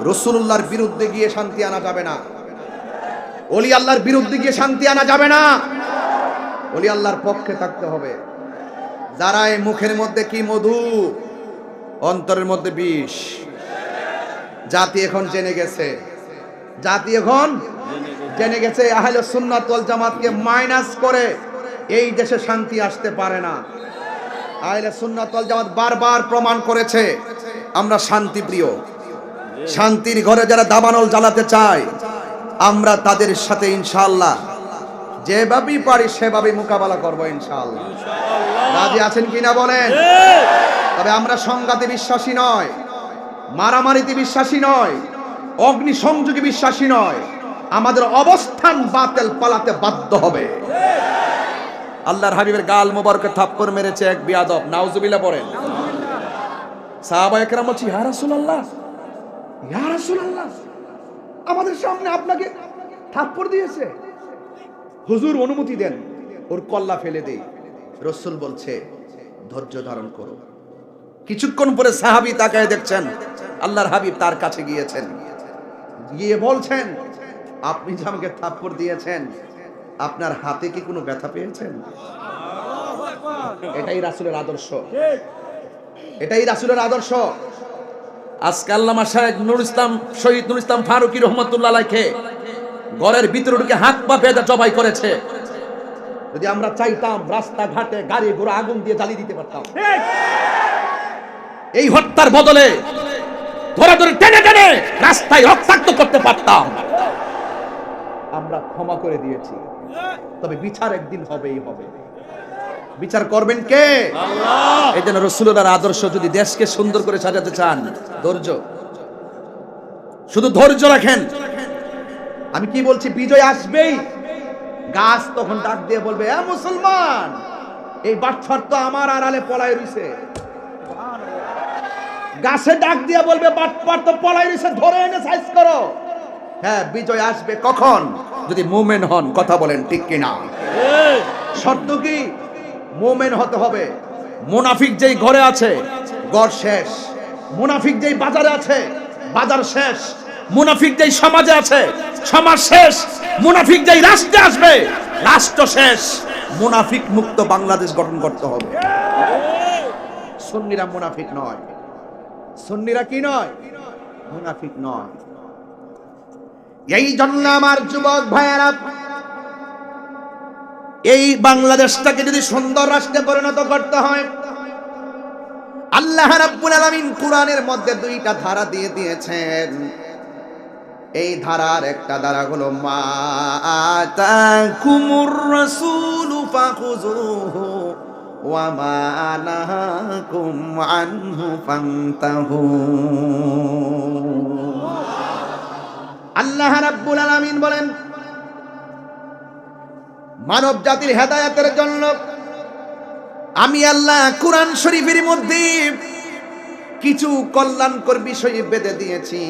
রাসূলুল্লাহর বিরুদ্ধে গিয়ে শান্তি আনা যাবে না, ওলি আল্লাহর বিরুদ্ধে গিয়ে শান্তি আনা যাবে না, ওলি আল্লাহর পক্ষে থাকতে হবে। যারা এই মুখের মধ্যে কি মধু, অন্তরের মধ্যে বিষ, জাতি এখন জেনে গেছে, জাতি এখন জেনে গেছে আহলে সুন্নাত ওয়াল জামাতকে মাইনাস করে এই দেশে শান্তি আসতে পারে না। আহলে সুন্নাত ওয়াল জামাত বারবার প্রমাণ করেছে আমরা শান্তি প্রিয়। শান্তির ঘরে যারা দাবানল জ্বালাতে চায় আমরা তাদের সাথে ইনশাআল্লাহ যেভাবেই পারি সেভাবেই মোকাবেলা করব ইনশাআল্লাহ। রাজি আছেন কিনা বলেন? তবে আমরা সংঘাতে বিশ্বাসী নয়, মারামারিতে বিশ্বাসী নয়, অগ্নি সংযোগে বিশ্বাসী নয়। আমাদের অবস্থান বাতিল পালাতে বাধ্য হবে। আল্লাহর হাবিবের গাল মোবারকে থাপ্পড় মেরেছে এক বিয়াদব, নাউজুবিল্লাহ পড়েন। সাহাবায়ে কেরাম বলছে ইয়া রাসূলুল্লাহ, ইয়া রাসূলুল্লাহ, আমাদের সামনে আপনাকে থাপ্পড় দিয়েছে, হুজুর অনুমতি দেন ওর কল্লা ফেলে দেই। রাসূল বলছে ধৈর্য ধারণ করো। কিছুক্ষণ পরে সাহাবী তাকায় দেখছেন আল্লাহর হাবিব তার কাছে গিয়েছেন, গিয়ে বলছেন আপনি যে আমাকে থাপ্পড় দিয়েছেন আপনার হাতে কি কোনো ব্যথা পেয়েছেন? এটাই রাসূলের আদর্শ, এটাই রাসূলের আদর্শ। আজকে আল্লামা শাহেখ নূর ইসলাম, শহীদ নূর ইসলাম ফারুকী রহমাতুল্লাহ আলাইহি ঘরের ভিতরে ঢুকে হাত পা বেঁধে জবাই করেছে। যদি আমরা চাইতাম রাস্তাঘাটে গাড়ি ঘোড়া আগুন দিয়ে জ্বালিয়ে দিতে পারতাম। এই হত্যার বদলে ধরে ধরে টেনে টেনে রাস্তায় রক্তাক্ত করতে পারতাম। আমরা ক্ষমা করে দিয়েছি, তবে বিচার একদিন হবেই হবে। বিচার করবেন কে? আল্লাহ। এই জন্য রাসূলুল্লাহর আদর্শ যদি দেশকে সুন্দর করে সাজাতে চান, ধৈর্য, শুধু ধৈর্য রাখেন। আমি কি বলছি, বিজয় আসবেই। গাছ তখন ডাক দিয়ে বলবে এ মুসলমান, এই বাচ্চার তো আমার আড়ালে পলায় রইছে। গাছে ডাক দিয়ে বলবে বাটপার তো পলায় রইছে, ধরে এনে সাইজ করো। হ্যাঁ, বিজয় আসবে কখন? যদি মুমিন হন। কথা বলেন ঠিক কিনা? শর্ত কি? মুমিন হতে হবে। মুনাফিক যেই ঘরে আছে ঘর শেষ, মুনাফিক যেই বাজারে আছে বাজার শেষ, মুনাফিক যেই সমাজে আছে সমাজ শেষ, মুনাফিক যেই রাষ্ট্রে আসবে রাষ্ট্র শেষ। মুনাফিক মুক্ত বাংলাদেশ গঠন করতে হবে। সুন্নিরা মুনাফিক নয়, সুন্নিরা কি নয়? মুনাফিক নয়। এই জন্য আমার যুবক ভাইয়েরা, এই বাংলাদেশটাকে যদি সুন্দর রাষ্ট্রে পরিণত করতে হয়, আল্লাহ রাব্বুল আলামিন কোরআনের মধ্যে দুইটা ধারা দিয়ে দিয়েছেন। এই ধারার একটা ধারা হলো মা আতাকুমুর রাসূলু ফাখুযুহু ওয়া মা নাহাকুম আনহু ফান্তাহু। আল্লাহ রাব্বুল আলামিন বলেন, মানব জাতির হেদায়েতের জন্য আমি আল্লাহ কোরআন শরীফের মধ্যে কিছু কল্যাণকর বিষয় বেঁধে দিয়েছি।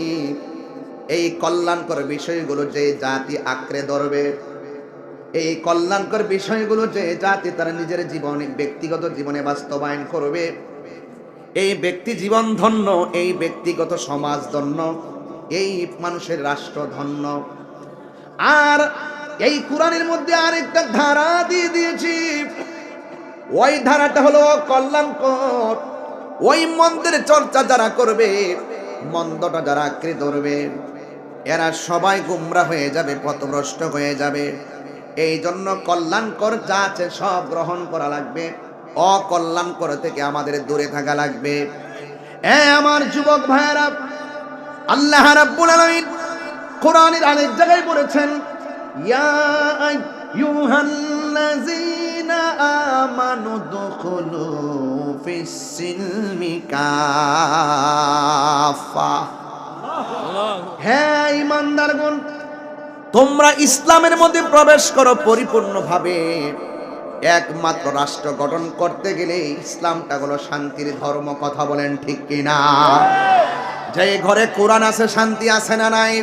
এই কল্যাণকর বিষয়গুলো যে জাতি আঁকড়ে ধরবে, এই কল্যাণকর বিষয়গুলো যে জাতি তার নিজের জীবনে, ব্যক্তিগত জীবনে বাস্তবায়ন করবে, এই ব্যক্তি জীবন ধন্য, এই ব্যক্তিগত সমাজ ধন্য, এই মানুষের রাষ্ট্র ধন্য। আর এই কোরআনের মধ্যে আরেকটা ধারা দিয়ে দিয়েছি, ওই ধারাটা হলো কল্যাণকর। ওই মন্দের চর্চা যারা করবে, মন্দটা যারা আঁকড়ে ধরবে, এরা সবাই গুমরা হয়ে যাবে, পথভ্রষ্ট হয়ে যাবে। এই জন্য কল্যাণকর যা আছে সব গ্রহণ করা লাগবে, অকল্যাণকর থেকে আমাদের দূরে থাকা লাগবে। আমার যুবক ভাইয়েরা, আল্লাহ রাব্বুল আলামিন কোরআনের আরেক জায়গায় বলেছেন, ইয়া আইয়ুহাল্লাযীনা আমানু দুখুলু ফিস-সিলমি কাফা। হ্যাঁ ঈমানদারগণ, তোমরা ইসলামের মধ্যে প্রবেশ করো পরিপূর্ণভাবে। একমাত্র রাষ্ট্র গঠন করতে গেলে ইসলামটা হলো শান্তির ধর্ম। কথা বলেন ঠিক কিনা? যে ঘরে কোরআন আছে শান্তি আছে না নাই?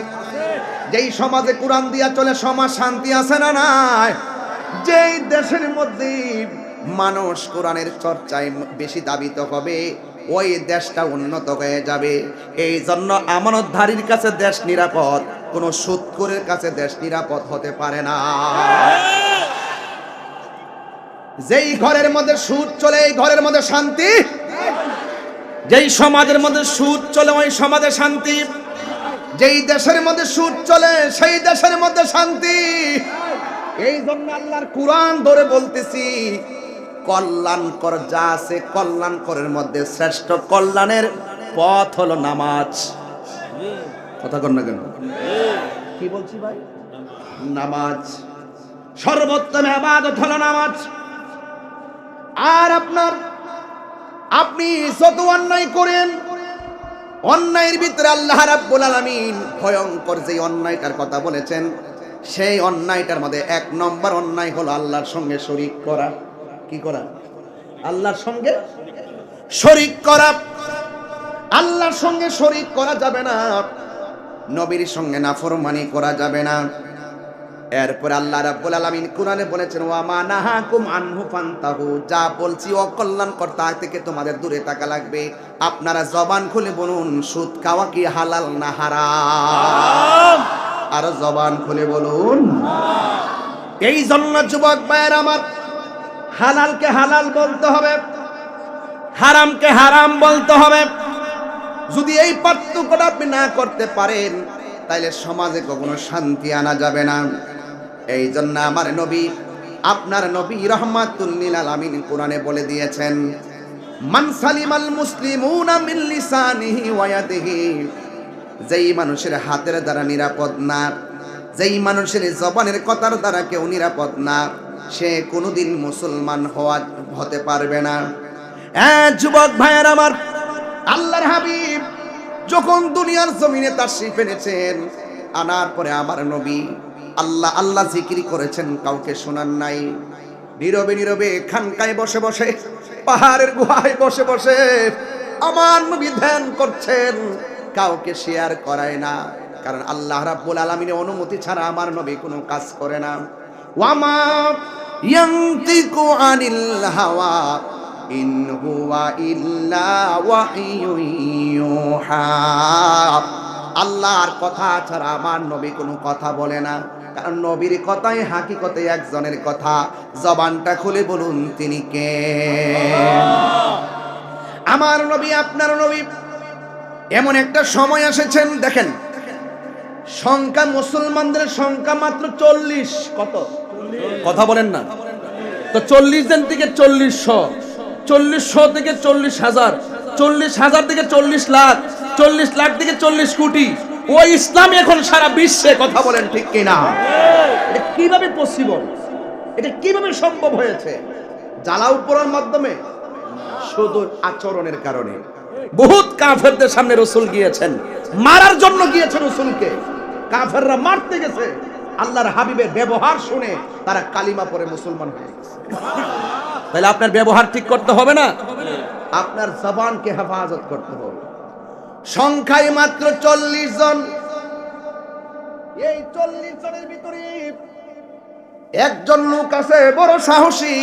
যেই সমাজে কোরআন দিয়া চলে সমাজ শান্তি আছে না নাই? যেই দেশের মধ্যে মানুষ কোরআনের চর্চায় বেশি দাবিত হবে, ওই দেশটা উন্নত হয়ে যাবে। এই জন্য আমানতধারীর কাছে দেশ নিরাপদ, কোন সুদখোরের কাছে দেশ নিরাপদ হতে পারে না। যেই ঘরের মধ্যে সুদ চলে এই ঘরের মধ্যে শান্তি, যেই সমাজের মধ্যে সুদ চলে ওই সমাজে শান্তি, যেই দেশের মধ্যে সুদ চলে সেই দেশের মধ্যে শান্তি। এই জন্য আল্লাহর কোরআন ধরে বলতেছি, কল্যাণকর যা আছে কল্যাণকরের মধ্যে শ্রেষ্ঠ কল্যাণের পথ হলো নামাজ। কথা কন না কেন? কি বলছি ভাই? নামাজ সর্বোত্তম ইবাদত হলো নামাজ। আর আপনি যত অন্যায় করেন, অন্যায়ের ভিতরে আল্লাহ রাব্বুল আলামিন ভয়ঙ্কর যে অন্যায়টার কথা বলেছেন, সেই অন্যায়টার মধ্যে 1 নম্বর অন্যায় হলো আল্লাহর সঙ্গে শরীক করা। কি করা? আল্লাহর সঙ্গে শরীক করা। আল্লাহর সঙ্গে শরীক করা যাবে না, নবীর সঙ্গে নাফরমানি করা যাবে না। এরপর আল্লাহ রাব্বুল আলামিন কোরআনে বলেছেন, ওয়া মা নাহাকুম আনহু ফান্তাহু, যা বলছি অকল্যাণকর তা থেকে তোমাদের দূরে থাকা লাগবে। আপনারা জবান খুলে বলুন, সুদ খাওয়া কি হালাল না হারাম? আর জবান খুলে বলুন। এই জন্য যুবক ভাইয়ের আমার, হালালকে হালাল বলতে হবে, হারামকে হারাম বলতে হবে। যদি এই পার্থক্যটা আপনি না করতে পারেন, তাইলে সমাজে কখনো শান্তি আনা যাবে না। এই জন্য আমার নবী, আপনার নবী রাহমাতুল লিল আলামিন কোরআনে বলে দিয়েছেন, মান সালিমাল মুসলিমুনা মিন লিসানিহি ওয়া ইয়াদিহি, যেই মানুষের হাতের দ্বারা নিরাপদ না, যেই মানুষের জবানের কথার দ্বারা কেউ নিরাপদ না, সে কোনোদিন মুসলমান হতে পারবে না। যুবক ভাইয়ের আমার, আল্লাহর হাবিব যখন দুনিয়ার জমিনে তাশরীফ এনেছেন, আনার পরে আমার নবী আল্লাহ আল্লাহ জিকির করেছেন, কাউকে শোনান নাই। নীরবে নীরবে খানকায় বসে বসে, পাহাড়ের গুহায় বসে বসে আমার নবী ধ্যান করছেন, কাউকে শেয়ার করায় না। কারণ আল্লাহ রাব্বুল আলামিনের অনুমতি ছাড়া আমার নবী কোনো কাজ করে না। ওয়ামা ইয়ানতিকু আনিল হাওয়া ইন হুয়া ইল্লা ওয়াহয়ুন ইউহা, আল্লাহর কথা ছাড়া আমার নবী কোনো কথা বলে না। কারণ নবীর কথাই হাকিকতে একজনের কথা। জবানটা খুলে বলুন, তিনি কে? আমার নবী, আপনার নবী। এমন একটা সময় এসেছেন, দেখেন সংখ্যা, মুসলমানদের সংখ্যা মাত্র 40। কত? কথা বলেন না তো। 40 জন থেকে 4000, 4000 থেকে 40,000, 40,000 থেকে 40 লাখ, 40 লাখ থেকে 40 কোটি। ওই ইসলাম এখন সারা বিশ্বে। কথা বলেন ঠিক কিনা? এটা কিভাবে পসিবল? এটা কিভাবে সম্ভব হয়েছে? জ্বালাও পোড়ার মাধ্যমে? শুধু আচরণের কারণে। বহুত কাফেরদের সামনে রাসূল গিয়েছেন, মারার জন্য গিয়েছেন রাসূলকে। কাফেররা মারতে গেছে, আল্লাহর হাবিবের ব্যবহার শুনে তারা কালিমা পড়ে মুসলমান হয়ে গেছে। তাহলে আপনার ব্যবহার ঠিক করতে হবে না, আপনার জবানকে হেফাজত করতে হবে। সংখ্যায় মাত্র 40 জন। এই 40 জনের ভিতরে একজন লোক আছে বড় সাহসী,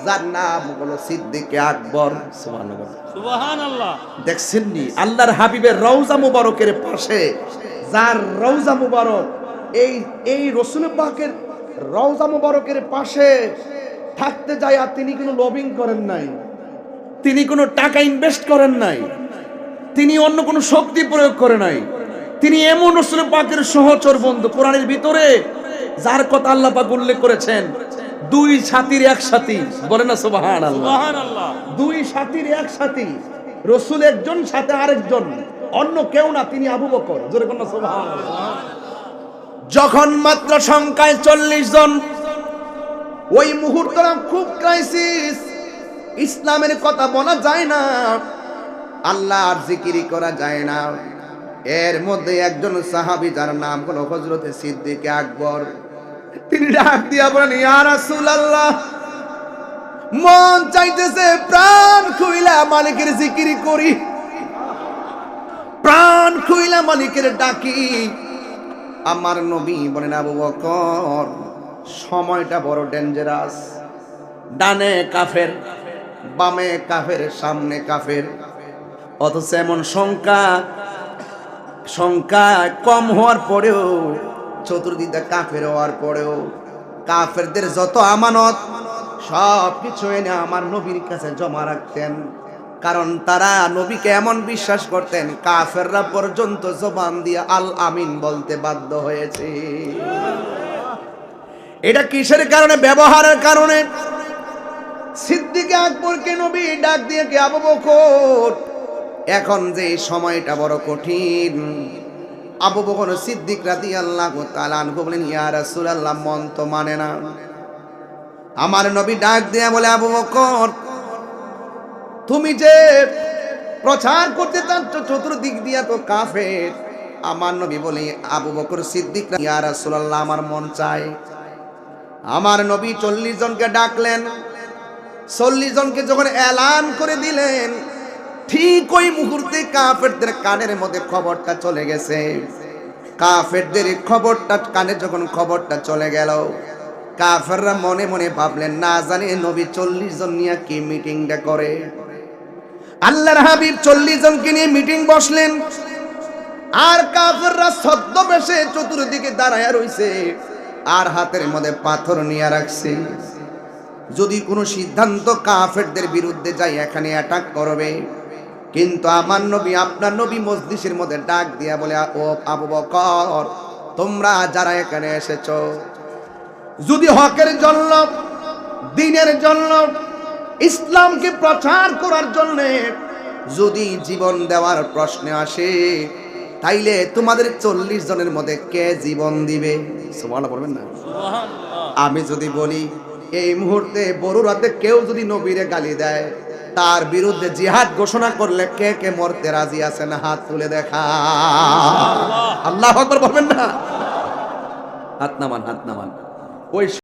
যার নাম হলো সিদ্দিক আকবর। সুবহানাল্লাহ। দেখছেন নি আল্লাহর হাবিবের রওজা মুবারকের পাশে, যার রওজা মুবারক, এই রাসূল পাকের রওজা মুবারকের পাশে থাকতে যায়, আর তিনি কোনো লবিং করেন নাই, তিনি কোনো টাকা ইনভেস্ট করেন নাই, তিনি অন্য কোনো শক্তি প্রয়োগ করে নাই। তিনি এমন রাসূল পাকের সহচর বন্ধু, কোরআনের ভিতরে যার কথা আল্লাহ পাক উল্লেখ করেছেন, 2 সাথীর এক সাথী। বলে না সুবহানাল্লাহ। দুই সাথীর এক সাথী, রাসূল একজন, সাথে আরেকজন, অন্য কেউ না, তিনি আবু বকর। জোরে বলুন সুবহানাল্লাহ। যখন মাত্র সংখ্যায় 40 জন, ওই মুহূর্তটা খুব ক্রাইসিস। ইসলামের কথা বলা যায় না, আল্লাহর জিকির করা যায় না। এর মধ্যে একজন সাহাবী, যার নাম হলো হযরত সিদ্দিক আকবর, তিনি ডাক দিয়া বলেন, ইয়া রাসূলুল্লাহ, মন চাইতেছে প্রাণ খুইলা মালিকের জিকির করি, প্রাণ খুইলা মালিকের ডাকি। আমার নবী বলেন, আবু বকর, সময়টা বড় ডেঞ্জারাস। ডানে কাফের, বামে কাফের, সামনে কাফের, অথচ এমন সংখ্যা কম হওয়ার পরেও, চতুর্দিকে কাফের হওয়ার পরেও কাফেরদের যত আমানত সব কিছু এনে আমার নবীর কাছে জমা রাখতেন। কারণ তারা নবীকে এমন বিশ্বাস করতেন, কাফেররা পর্যন্ত জবান দিয়ে আল আমিন বলতে বাধ্য হয়েছে। এটা কিসের কারণে? ব্যবহারের কারণে। সিদ্দিক আকবরকে নবী ডাক দিয়ে কে, আবু বকর, এখন যে সময়টা বড় কঠিন। আবু বকর সিদ্দিক রাদিয়াল্লাহু তাআলা আনহু বলেন, ইয়া রাসূলুল্লাহ, মন তো মানে না। আমার নবী ডাক দিয়ে বলে, আবু বকর, তুমি যে প্রচার করতে চাচ্ছ চতুর্দিক দিয়া তো কাফের। আমার নবী বলে, আবু বকর সিদ্দিক, ইয়া রাসূলুল্লাহ, আমার মন চায়। আমার নবী 40 জনকে ডাকলেন। 40 জনকে যখন এলান করে দিলেন, ঠিক ওই মুহূর্তে কাফেরদের কানের মধ্যে খবরটা চলে গেছে। কাফেরদের খবরটা কানে যখন খবরটা চলে গেল, কাফেররা মনে মনে ভাবলেন, না জানি নবী 40 জন নিয়ে কি মিটিংটা করে। আল্লাহর হাবিব 40 জনকে নিয়ে মিটিং বসলেন, আর কাফেররা ছদ্মবেশে চতুর্দিকে দাঁড়ায় রইছে, আর হাতের মধ্যে পাথর নিয়ে রাখছে। যদি কোনো সিদ্ধান্ত কাফেরদের বিরুদ্ধে যায়, এখানে অ্যাটাক করবে। কিন্তু আমার নবী, আপনার নবী মজলিসের মধ্যে ডাক দিয়া বলে, ও আবু বকর, তোমরা যারা এখানে এসেছো, যদি হকের জন্য, দ্বীনের জন্য, ইসলামকে প্রচার করার জন্য যদি জীবন দেওয়ার প্রশ্ন আসে, তাইলে তোমাদের 40 জনের মধ্যে কে জীবন দিবে? সুবহানাল্লাহ বলবেন না? আমি যদি বলি, এই মুহূর্তে বড়ুরাতে কেউ যদি নবীরে গালি দেয়, তার বিরুদ্ধে জিহাদ ঘোষণা করলে কে কে মরতে রাজি আছেন? হাত তুলে দেখা। আল্লাহু আকবার বলবেন না? হাত নামান, হাত নামান। ওই